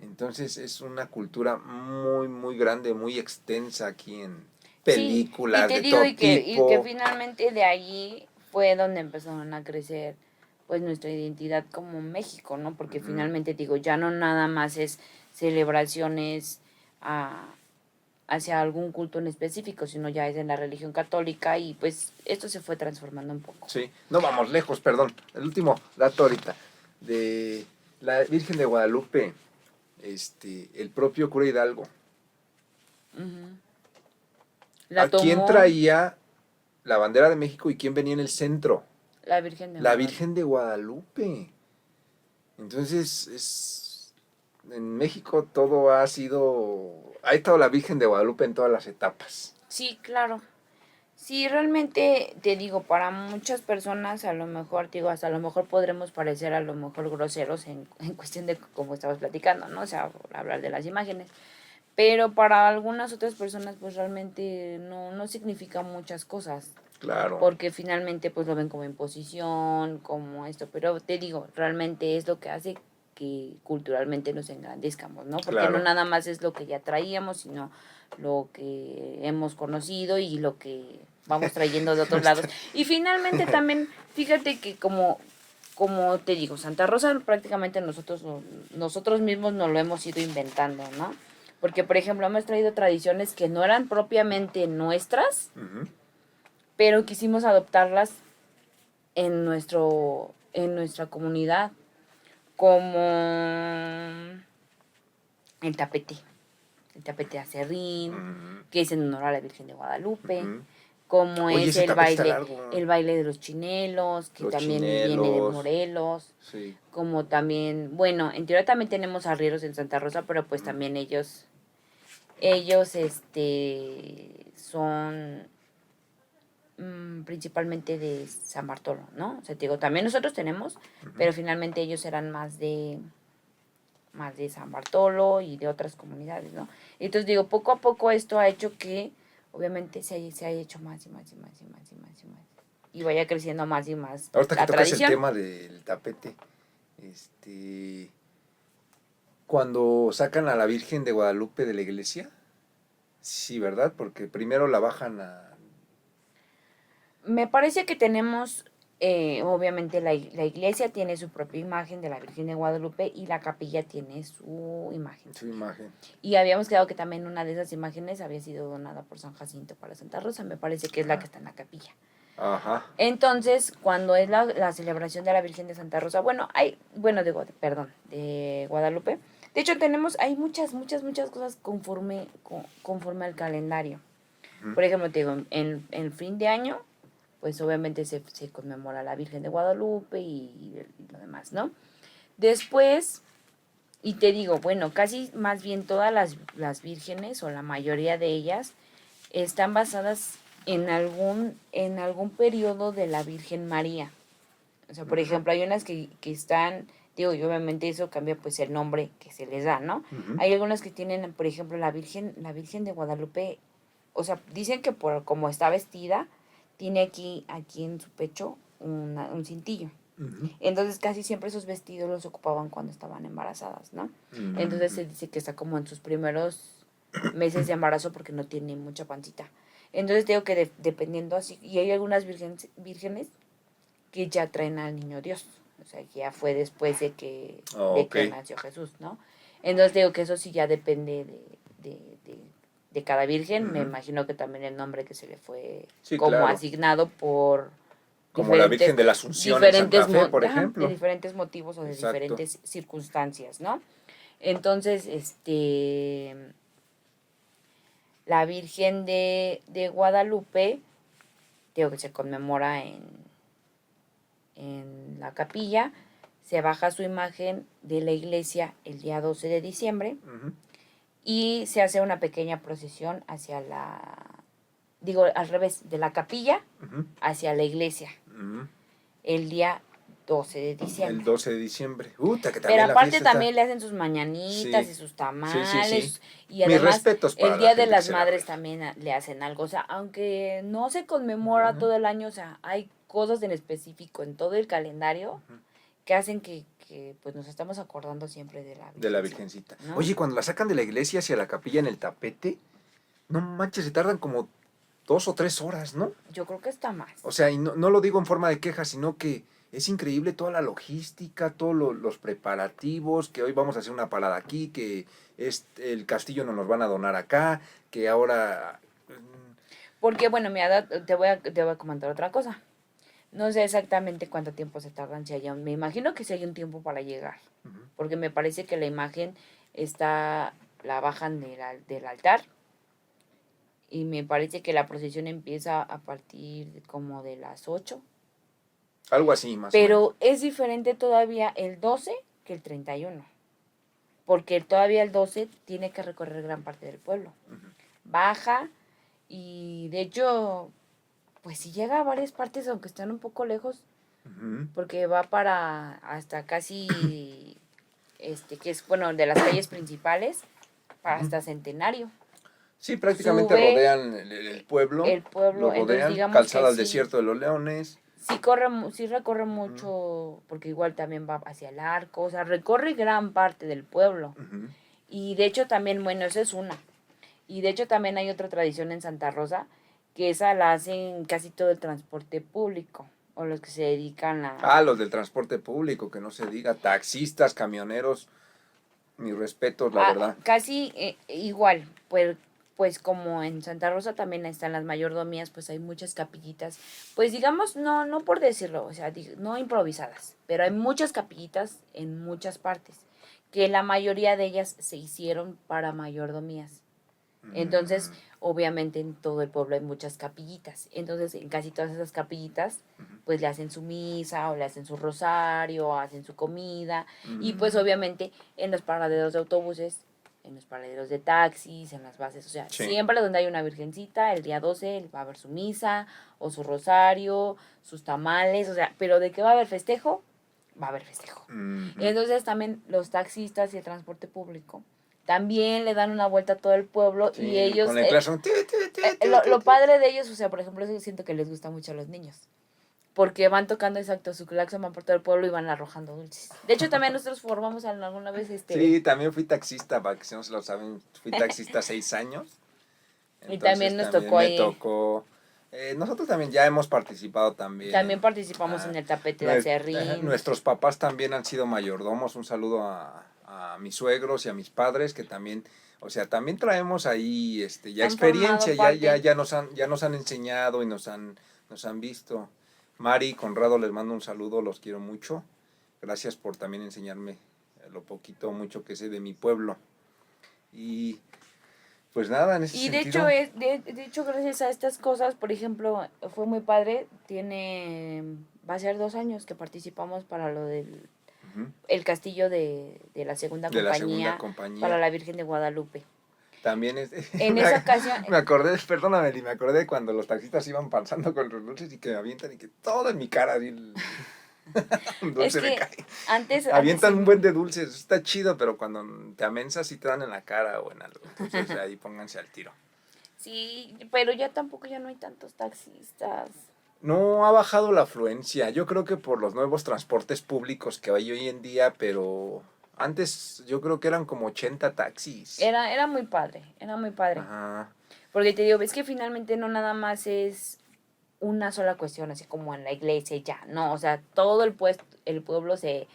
entonces es una cultura muy, muy grande, muy extensa aquí en Sí, y películas te de digo, todo y que tipo. finalmente de allí fue donde empezaron a crecer pues nuestra identidad como México, ¿no? Porque finalmente digo, ya no nada más es celebraciones hacia algún culto en específico, sino ya es en la religión católica y pues esto se fue transformando un poco. Sí, no vamos lejos, perdón. El último dato ahorita de la Virgen de Guadalupe, el propio cura Hidalgo. La ¿A quién tomó traía la bandera de México y quién venía en el centro? la Virgen de La Guadalupe. Virgen de Guadalupe. Entonces, en México todo ha estado la Virgen de Guadalupe en todas las etapas. Sí, claro. Sí, realmente te digo, para muchas personas a lo mejor, digo, hasta a lo mejor podremos parecer a lo mejor groseros en cuestión de cómo estabas platicando, ¿no? O sea, por hablar de las imágenes. Pero para algunas otras personas pues realmente no significa muchas cosas. Claro. Porque finalmente pues lo ven como imposición, como esto. Pero te digo, realmente es lo que hace que culturalmente nos engrandezcamos, ¿no? Porque Claro. no nada más es lo que ya traíamos, sino lo que hemos conocido y lo que vamos trayendo de otros lados. Y finalmente también, fíjate que como te digo, Santa Rosa prácticamente nosotros mismos nos lo hemos ido inventando, ¿no? Porque, por ejemplo, hemos traído tradiciones que no eran propiamente nuestras, pero quisimos adoptarlas en nuestra comunidad, como el tapete acerrín, que es en honor a la Virgen de Guadalupe, como Oye, es ese tapete está largo. el baile de los chinelos, que Los también viene de chinelos. Morelos, Sí. como también, bueno, en teoría también tenemos arrieros en Santa Rosa, pero pues también ellos, son principalmente de San Bartolo, ¿no? O sea, te digo, también nosotros tenemos, pero finalmente ellos eran más de San Bartolo y de otras comunidades, ¿no? Entonces digo, poco a poco esto ha hecho que obviamente se haya hecho más y más y más y más y más y más. Y vaya creciendo más y más Ahorita que la tocas el tradición. tema del tapete, cuando sacan a la Virgen de Guadalupe de la iglesia, sí, ¿verdad? Porque primero la bajan a... Me parece que tenemos, obviamente la iglesia tiene su propia imagen de la Virgen de Guadalupe y la capilla tiene su imagen. su imagen. Y habíamos quedado que también una de esas imágenes había sido donada por San Jacinto para Santa Rosa, me parece que es la que está en la capilla. Ajá. Entonces, cuando es la celebración de la Virgen de Santa Rosa, de Guadalupe. De hecho, hay muchas, muchas, muchas cosas conforme al calendario. Por ejemplo, te digo, en el fin de año, pues obviamente se conmemora la Virgen de Guadalupe y lo demás, ¿no? Después, y te digo, bueno, casi más bien todas las vírgenes o la mayoría de ellas están basadas en algún periodo de la Virgen María. O sea, por ejemplo, hay unas que están, digo, y obviamente eso cambia pues el nombre que se les da, ¿no? Hay algunas que tienen, por ejemplo, la Virgen de Guadalupe, o sea, dicen que por como está vestida, tiene aquí en su pecho un cintillo. Entonces casi siempre esos vestidos los ocupaban cuando estaban embarazadas, ¿no? Entonces se dice que está como en sus primeros meses de embarazo porque no tiene mucha pancita. Entonces digo que dependiendo así, y hay algunas vírgenes que ya traen al niño Dios, o sea, que ya fue después de que nació Jesús, ¿no? Entonces digo que eso sí ya depende de cada virgen, me imagino que también el nombre que se le fue Sí, como claro. asignado por Como la Virgen de la Asunción en Santa Fe, por ejemplo. de diferentes motivos o de Exacto. diferentes circunstancias, ¿no? Entonces, la Virgen de Guadalupe, digo que se conmemora en la capilla, se baja su imagen de la iglesia el día 12 de diciembre y se hace una pequeña procesión al revés, de la capilla hacia la iglesia el día 12 de diciembre. El 12 de diciembre. Que Pero también aparte también le hacen sus mañanitas sí. y sus tamales. Sí. Y Mis además respetos para el Día la de gente las que Madres celebra. también le hacen algo. O sea, aunque no se conmemora todo el año, o sea, hay cosas en específico en todo el calendario que hacen que pues nos estamos acordando siempre de la Virgencita. ¿no? Oye, cuando la sacan de la iglesia hacia la capilla en el tapete, no manches, se tardan como 2 o 3 horas, ¿no? Yo creo que está más. O sea, y no lo digo en forma de queja, sino que es increíble toda la logística, todos los preparativos, que hoy vamos a hacer una parada aquí, que el castillo no nos van a donar acá, que ahora... Porque, bueno, mira, te voy a comentar otra cosa. No sé exactamente cuánto tiempo se tardan, me imagino que si hay un tiempo para llegar, porque me parece que la imagen la bajan del altar, y me parece que la procesión empieza a partir como de las 8. Algo así, más Pero o menos. es diferente todavía el 12 que el 31, porque todavía el 12 tiene que recorrer gran parte del pueblo. Baja y de hecho, pues sí llega a varias partes, aunque están un poco lejos, porque va para hasta casi, que es, bueno, de las calles principales, para hasta Centenario. Sí, prácticamente Sube rodean el pueblo. el pueblo, Lo rodean, entonces digamos calzada que al desierto de los Leones. sí recorre mucho, porque igual también va hacia el Arco, o sea, recorre gran parte del pueblo. Y de hecho también, bueno, esa es una. Y de hecho también hay otra tradición en Santa Rosa, que esa la hacen casi todo el transporte público, o los que se dedican los del transporte público, que no se diga, taxistas, camioneros, mis respetos, la verdad. Casi igual, pues como en Santa Rosa también están las mayordomías, pues hay muchas capillitas, pues digamos, no por decirlo, o sea, no improvisadas, pero hay muchas capillitas en muchas partes, que la mayoría de ellas se hicieron para mayordomías. Entonces, obviamente en todo el pueblo hay muchas capillitas. Entonces, en casi todas esas capillitas, pues le hacen su misa o le hacen su rosario, hacen su comida. Y pues obviamente en los paraderos de autobuses, en los paraderos de taxis, en las bases, o sea, Sí. siempre donde hay una virgencita, el día 12 va a haber su misa o su rosario, sus tamales, o sea, pero de que va a haber festejo, va a haber festejo. Entonces también los taxistas y el transporte público también le dan una vuelta a todo el pueblo Sí, y ellos, con el claxon. lo padre de ellos, o sea, por ejemplo, eso siento que les gusta mucho a los niños. Porque van tocando exacto su claxon, van por todo el pueblo y van arrojando dulces. De hecho, también nosotros formamos alguna vez Sí, también fui taxista, para que si no se lo saben, fui taxista 6 años. Y también nos tocó me ahí. tocó. Nosotros también ya hemos participado también. También participamos en el tapete de acerrín. Nuestros papás también han sido mayordomos. Un saludo a mis suegros y a mis padres que también, o sea, también traemos ahí ya Han experiencia, formado ya nos han enseñado y nos han visto. Mari, Conrado, les mando un saludo, los quiero mucho. Gracias por también enseñarme lo poquito o mucho que sé de mi pueblo. Y pues nada, en ese Y de sentido. hecho, de hecho, gracias a estas cosas, por ejemplo, fue muy padre. Va a ser 2 años que participamos para lo del el castillo de la segunda de la compañía segunda compañía. para la Virgen de Guadalupe. También es. En esa ocasión. Me acordé, perdóname, me acordé de cuando los taxistas iban pasando con los dulces y que me avientan y que todo en mi cara, así un dulce Es que me cae. antes Avientan un buen de dulces, está chido, pero cuando te amensas sí te dan en la cara o en algo. Entonces ahí pónganse al tiro. Sí, pero ya tampoco ya no hay tantos taxistas. No ha bajado la afluencia, yo creo que por los nuevos transportes públicos que hay hoy en día, pero antes yo creo que eran como 80 taxis. Era muy padre, era muy padre. Ajá. Porque te digo, ves que finalmente no nada más es una sola cuestión, así como en la iglesia y ya, no, o sea, todo el pueblo se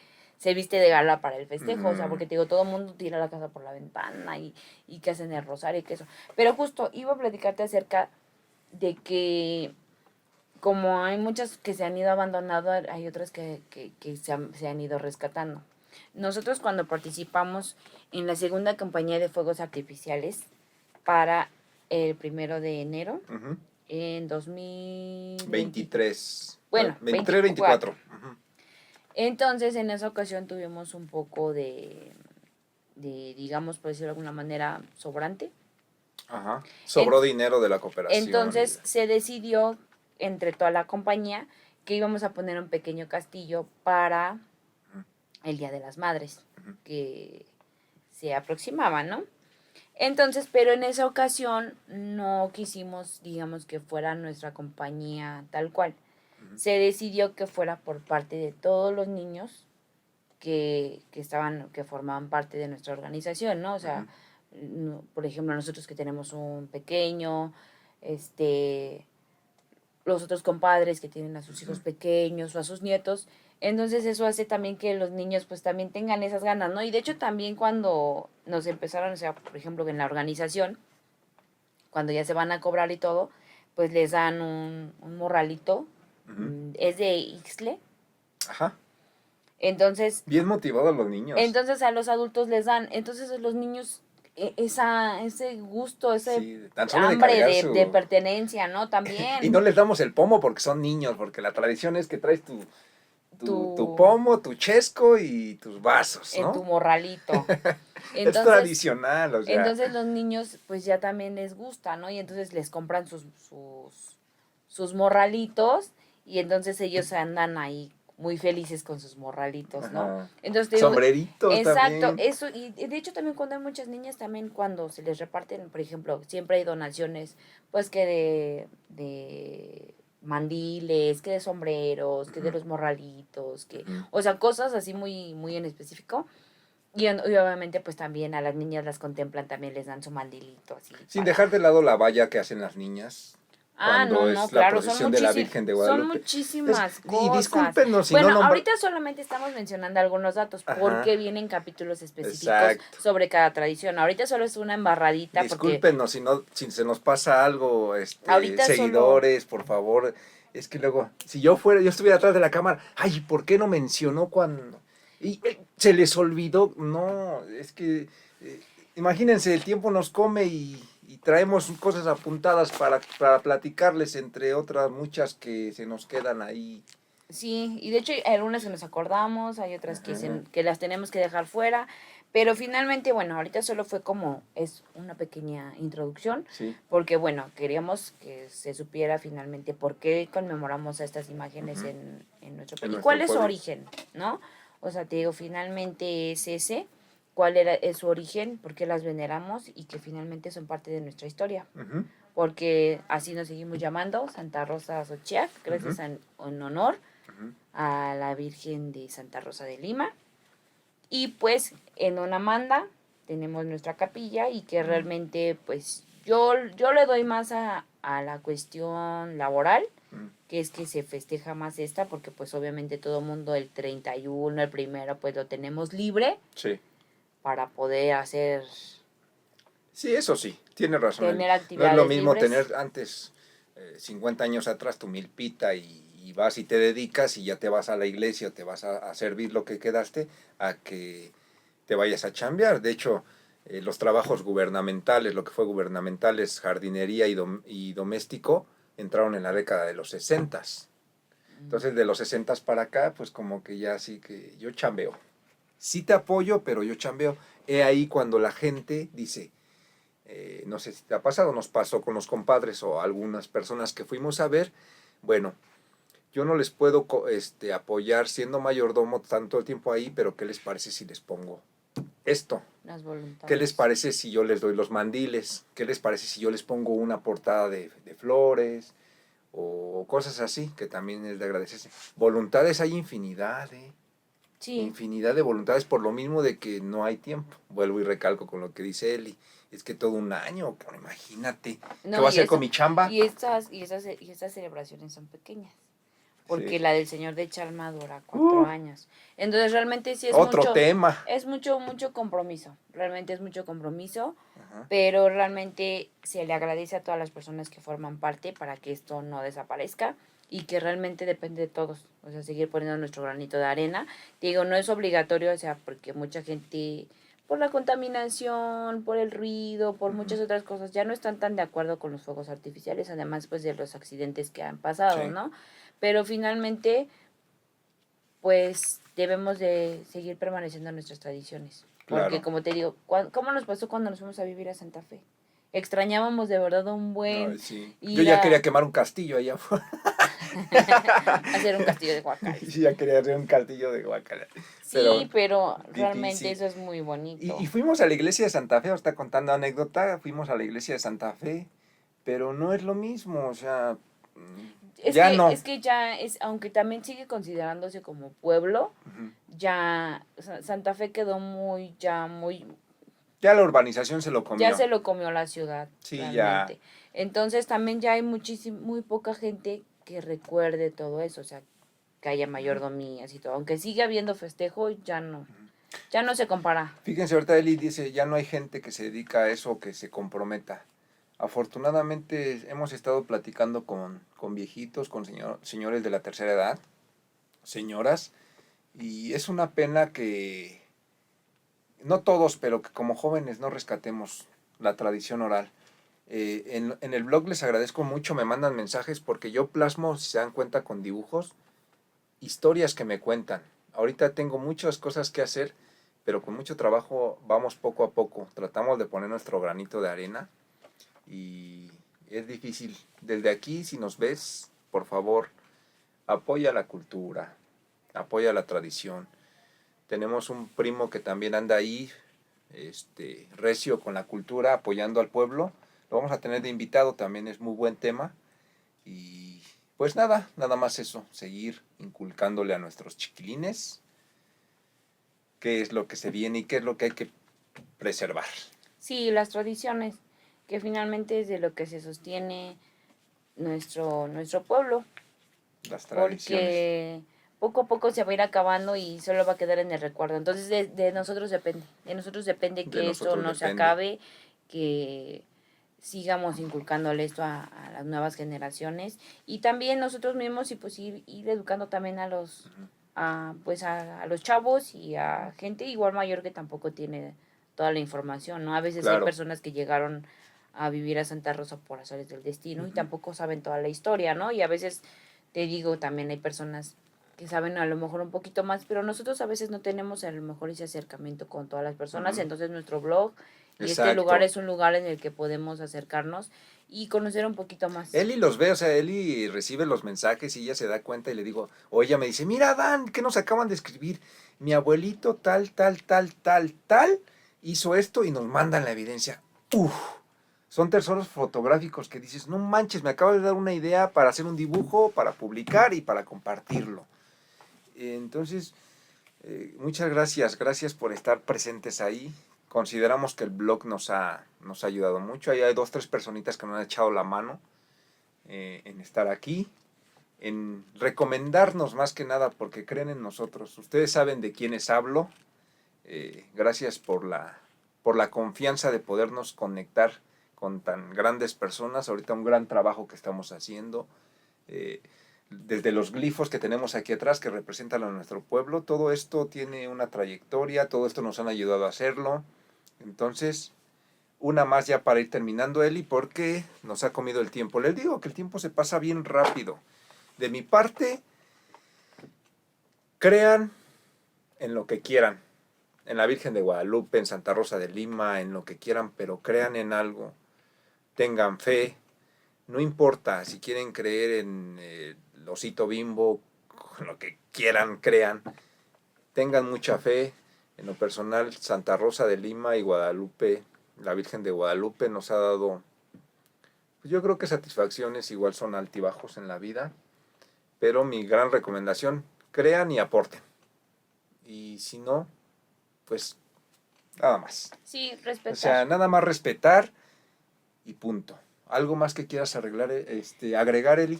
viste de gala para el festejo, o sea, porque te digo, todo el mundo tira la casa por la ventana y que hacen el rosario y que eso. Pero justo iba a platicarte acerca de que como hay muchas que se han ido abandonando, hay otras que se han ido rescatando. Nosotros cuando participamos en la segunda campaña de fuegos artificiales para el 1 de enero, en 2023. Bueno, 23, 24. Entonces, en esa ocasión tuvimos un poco de digamos, por decirlo de alguna manera, sobrante. Ajá. Sobró dinero de la cooperación. Entonces, se decidió entre toda la compañía que íbamos a poner un pequeño castillo para el Día de las Madres, que se aproximaba, ¿no? Entonces, pero en esa ocasión no quisimos, digamos, que fuera nuestra compañía tal cual. Se decidió que fuera por parte de todos los niños que formaban parte de nuestra organización, ¿no? O sea, por ejemplo, nosotros que tenemos un pequeño, los otros compadres que tienen a sus hijos pequeños o a sus nietos. Entonces eso hace también que los niños pues también tengan esas ganas, ¿no? Y de hecho también cuando nos empezaron, o sea, por ejemplo, en la organización, cuando ya se van a cobrar y todo, pues les dan un morralito, es de Ixtle. Ajá. Entonces... Bien motivados los niños. Entonces a los adultos les dan, entonces los niños ese gusto, ese hambre de pertenencia, ¿no? También. Y no les damos el pomo porque son niños, porque la tradición es que traes tu pomo, tu chesco y tus vasos, ¿no? En tu morralito. Entonces, es tradicional, o sea. Entonces los niños pues ya también les gusta, ¿no? Y entonces les compran sus morralitos y entonces ellos andan ahí muy felices con sus morralitos, ¿no? Ajá. Entonces te digo, sombreritos exacto, también. Eso, y de hecho también cuando hay muchas niñas, también cuando se les reparten, por ejemplo, siempre hay donaciones, pues que de mandiles, que de sombreros, que de los morralitos, que, o sea, cosas así muy, muy en específico. Y obviamente pues también a las niñas las contemplan, también les dan su mandilito así. Sin dejar de lado la valla que hacen las niñas. Cuando es la claro, procesión de la Virgen de Guadalupe. Son muchísimas cosas. Y discúlpenos si bueno, no ahorita solamente estamos mencionando algunos datos porque vienen capítulos específicos sobre cada tradición. Ahorita solo es una embarradita. Discúlpenos si se nos pasa algo, seguidores, por favor. Es que luego, si yo estuviera atrás de la cámara, ay, ¿por qué no mencionó cuando? Y se les olvidó, no, es que, imagínense, el tiempo nos come y y traemos cosas apuntadas para platicarles, entre otras muchas que se nos quedan ahí. Sí, y de hecho hay algunas que nos acordamos, hay otras Ajá. que las tenemos que dejar fuera, pero finalmente, bueno, ahorita solo fue como, es una pequeña introducción, Sí. porque bueno, queríamos que se supiera finalmente por qué conmemoramos a estas imágenes Ujú. en nuestro En país, y nuestro cuál es su pueblo. origen, ¿no? O sea, te digo, finalmente es ese, es su origen, por qué las veneramos y que finalmente son parte de nuestra historia. Ujú. Porque así nos seguimos llamando, Santa Rosa Xochiac, gracias Ujú. en honor Ujú. a la Virgen de Santa Rosa de Lima. Y pues en Onamanda tenemos nuestra capilla y que Ujú. realmente pues yo le doy más a la cuestión laboral, Ujú. que es que se festeja más esta, porque pues obviamente todo el mundo el 31 el primero, pues lo tenemos libre Sí. para poder hacer, Sí, eso sí, tiene razón, Eli. tener No es lo actividades mismo libres. tener antes, 50 años atrás, tu milpita y vas y te dedicas y ya te vas a la iglesia o te vas a servir lo que quedaste, a que te vayas a chambear. De hecho, los trabajos gubernamentales, lo que fue gubernamentales, jardinería y doméstico, entraron en la década de los 60. Entonces, de los 60 para acá, pues como que ya sí que yo chambeo. Sí te apoyo, pero yo chambeo. He ahí cuando la gente dice, no sé si te ha pasado, nos pasó con los compadres o algunas personas que fuimos a ver, bueno, yo no les puedo apoyar siendo mayordomo tanto el tiempo ahí, pero ¿qué les parece si les pongo esto? Las ¿Qué les voluntades. parece si yo les doy los mandiles? ¿Qué les parece si yo les pongo una portada de flores? O cosas así, que también es de agradecerse. Voluntades hay infinidad, Sí, infinidad de voluntades por lo mismo de que no hay tiempo. Vuelvo y recalco con lo que dice Eli. Es que todo un año, cabrón, imagínate. ¿Qué no, voy a hacer con mi chamba? y estas celebraciones son pequeñas, porque Sí. la del Señor de Chalma dura 4 años. Entonces realmente sí Otro tema. es mucho compromiso, realmente es mucho compromiso, Ajá. pero realmente se le agradece a todas las personas que forman parte para que esto no desaparezca y que realmente depende de todos, o sea, seguir poniendo nuestro granito de arena. Te digo, no es obligatorio, o sea, porque mucha gente por la contaminación, por el ruido, por Ujú. muchas otras cosas, ya no están tan de acuerdo con los fuegos artificiales, además pues de los accidentes que han pasado, Sí, ¿no? Pero finalmente, pues debemos de seguir permaneciendo en nuestras tradiciones. Porque claro. como te digo, ¿cómo nos pasó cuando nos fuimos a vivir a Santa Fe? Extrañábamos de verdad un Ay, buen sí. Yo ir ya quería a quemar un castillo allá afuera. hacer un castillo de guacales. Sí, ya quería hacer un castillo de guacala. Pero Sí, pero realmente difícil. eso es muy bonito. Y fuimos a la iglesia de Santa Fe, os está contando anécdota, fuimos a la iglesia de Santa Fe, pero no es lo mismo, o sea, ya no. Es que ya es, aunque también sigue considerándose como pueblo, Ujú. ya Santa Fe quedó Ya la urbanización se lo ya comió. se lo comió la ciudad, Sí, ya. realmente. Entonces también ya hay muy poca gente que recuerde todo eso, o sea, que haya Ujú. mayordomías y todo. Aunque sigue habiendo festejo, ya no se compara. Fíjense, ahorita Eli dice, ya no hay gente que se dedica a eso o que se comprometa. Afortunadamente hemos estado platicando con viejitos, con señores de la tercera edad, señoras, y es una pena que, no todos, pero que como jóvenes no rescatemos la tradición oral. En el blog les agradezco mucho, me mandan mensajes porque yo plasmo, si se dan cuenta, con dibujos, historias que me cuentan. Ahorita tengo muchas cosas que hacer, pero con mucho trabajo vamos poco a poco. Tratamos de poner nuestro granito de arena y es difícil. Desde aquí, si nos ves, por favor, apoya la cultura, apoya la tradición. Tenemos un primo que también anda ahí, recio con la cultura, apoyando al pueblo. Lo vamos a tener de invitado, también es muy buen tema. Y pues nada, nada más eso, seguir inculcándole a nuestros chiquilines qué es lo que se viene y qué es lo que hay que preservar. Sí, las tradiciones, que finalmente es de lo que se sostiene nuestro pueblo, Las tradiciones. porque poco a poco se va a ir acabando y solo va a quedar en el recuerdo. Entonces de nosotros depende De que esto nosotros no se depende. acabe, que sigamos inculcándole esto a las nuevas generaciones y también nosotros mismos y pues ir educando también a Ujú. a los chavos y a gente igual mayor que tampoco tiene toda la información, ¿no? A veces hay Claro. personas que llegaron a vivir a Santa Rosa por azares del destino y tampoco saben toda la historia, ¿no? Y a veces, te digo, también hay personas que saben a lo mejor un poquito más, pero nosotros a veces no tenemos a lo mejor ese acercamiento con todas las personas, entonces nuestro blog y este lugar Exacto. es un lugar en el que podemos acercarnos y conocer un poquito más. Eli los ve, o sea, Eli recibe los mensajes y ella se da cuenta y le digo, o ella me dice, mira Dan, ¿qué nos acaban de escribir? Mi abuelito tal hizo esto y nos mandan la evidencia. Uf, son tesoros fotográficos que dices, no manches, me acaba de dar una idea para hacer un dibujo, para publicar y para compartirlo. Entonces, muchas gracias por estar presentes ahí. Consideramos que el blog nos ha ayudado mucho. Ahí hay 2, 3 personitas que nos han echado la mano en estar aquí, en recomendarnos más que nada porque creen en nosotros. Ustedes saben de quiénes hablo. Gracias por la confianza de podernos conectar con tan grandes personas. Ahorita un gran trabajo que estamos haciendo. Desde los glifos que tenemos aquí atrás que representan a nuestro pueblo, todo esto tiene una trayectoria, todo esto nos han ayudado a hacerlo. Entonces, una más ya para ir terminando, Eli, porque nos ha comido el tiempo. Les digo que el tiempo se pasa bien rápido. De mi parte, crean en lo que quieran. En la Virgen de Guadalupe, en Santa Rosa de Lima, en lo que quieran, pero crean en algo. Tengan fe. No importa si quieren creer en el Osito Bimbo, lo que quieran, crean. Tengan mucha fe. En lo personal, Santa Rosa de Lima y Guadalupe, la Virgen de Guadalupe nos ha dado, pues yo creo que satisfacciones, igual son altibajos en la vida, pero mi gran recomendación, crean y aporten. Y si no, pues nada más. Sí, respetar. O sea, nada más respetar y punto. ¿Algo más que quieras agregar, Eli?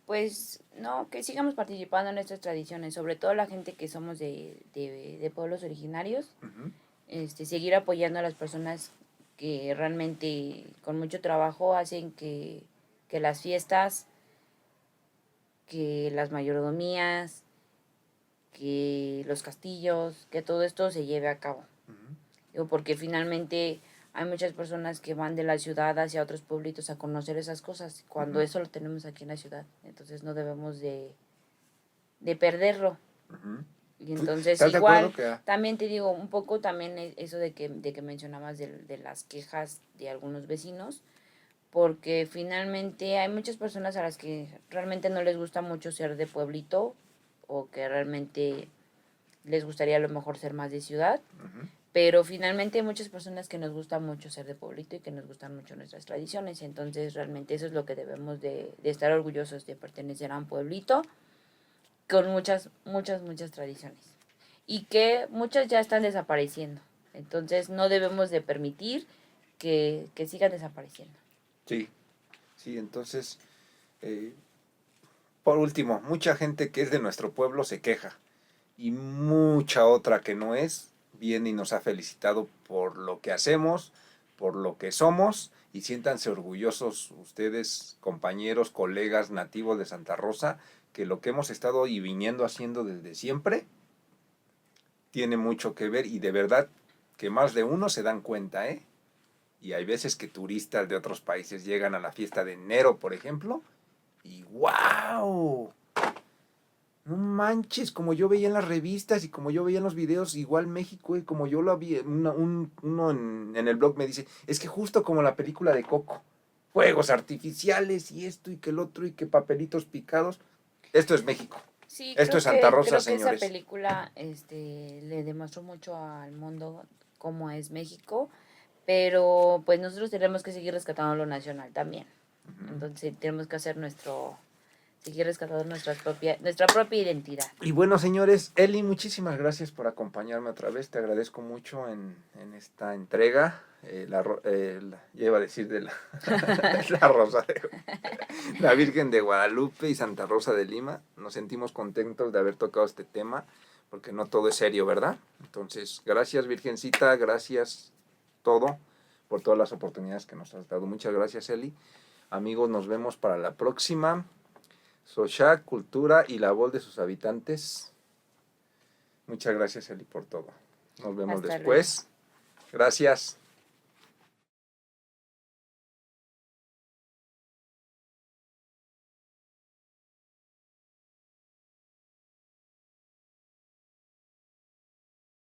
Pues no, que sigamos participando en estas tradiciones, sobre todo la gente que somos de pueblos originarios, seguir apoyando a las personas que realmente con mucho trabajo hacen que las fiestas, que las mayordomías, que los castillos, que todo esto se lleve a cabo. Digo, porque finalmente hay muchas personas que van de la ciudad hacia otros pueblitos a conocer esas cosas, cuando eso lo tenemos aquí en la ciudad. Entonces no debemos de perderlo. Y entonces igual, también te digo, un poco también eso de que mencionabas de las quejas de algunos vecinos, porque finalmente hay muchas personas a las que realmente no les gusta mucho ser de pueblito o que realmente les gustaría a lo mejor ser más de ciudad. Pero finalmente hay muchas personas que nos gusta mucho ser de pueblito y que nos gustan mucho nuestras tradiciones. Entonces realmente eso es lo que debemos de estar orgullosos de pertenecer a un pueblito con muchas tradiciones. Y que muchas ya están desapareciendo. Entonces no debemos de permitir que sigan desapareciendo. Sí, entonces, por último, mucha gente que es de nuestro pueblo se queja. Y mucha otra que no es, viene y nos ha felicitado por lo que hacemos, por lo que somos, y siéntanse orgullosos ustedes, compañeros, colegas nativos de Santa Rosa, que lo que hemos estado y viniendo haciendo desde siempre tiene mucho que ver y de verdad que más de uno se dan cuenta, ¿eh? Y hay veces que turistas de otros países llegan a la fiesta de enero, por ejemplo, y ¡wow! No manches, como yo veía en las revistas y como yo veía en los videos, igual México, como yo lo había, uno en el blog me dice, es que justo como la película de Coco, fuegos artificiales y esto y que el otro y que papelitos picados, esto es México. Sí, esto es Santa Rosa, creo señores. Que esa película le demostró mucho al mundo cómo es México, pero pues nosotros tenemos que seguir rescatando lo nacional también. Entonces tenemos que hacer seguir rescatando nuestra propia identidad. Y bueno, señores, Eli, muchísimas gracias por acompañarme otra vez. Te agradezco mucho en esta entrega. Ya iba a decir de la Rosa la Virgen de Guadalupe y Santa Rosa de Lima. Nos sentimos contentos de haber tocado este tema, porque no todo es serio, ¿verdad? Entonces, gracias, Virgencita, gracias todo por todas las oportunidades que nos has dado. Muchas gracias, Eli. Amigos, nos vemos para la próxima. Xochac, cultura y la voz de sus habitantes. Muchas gracias, Eli, por todo. Nos vemos después. Gracias.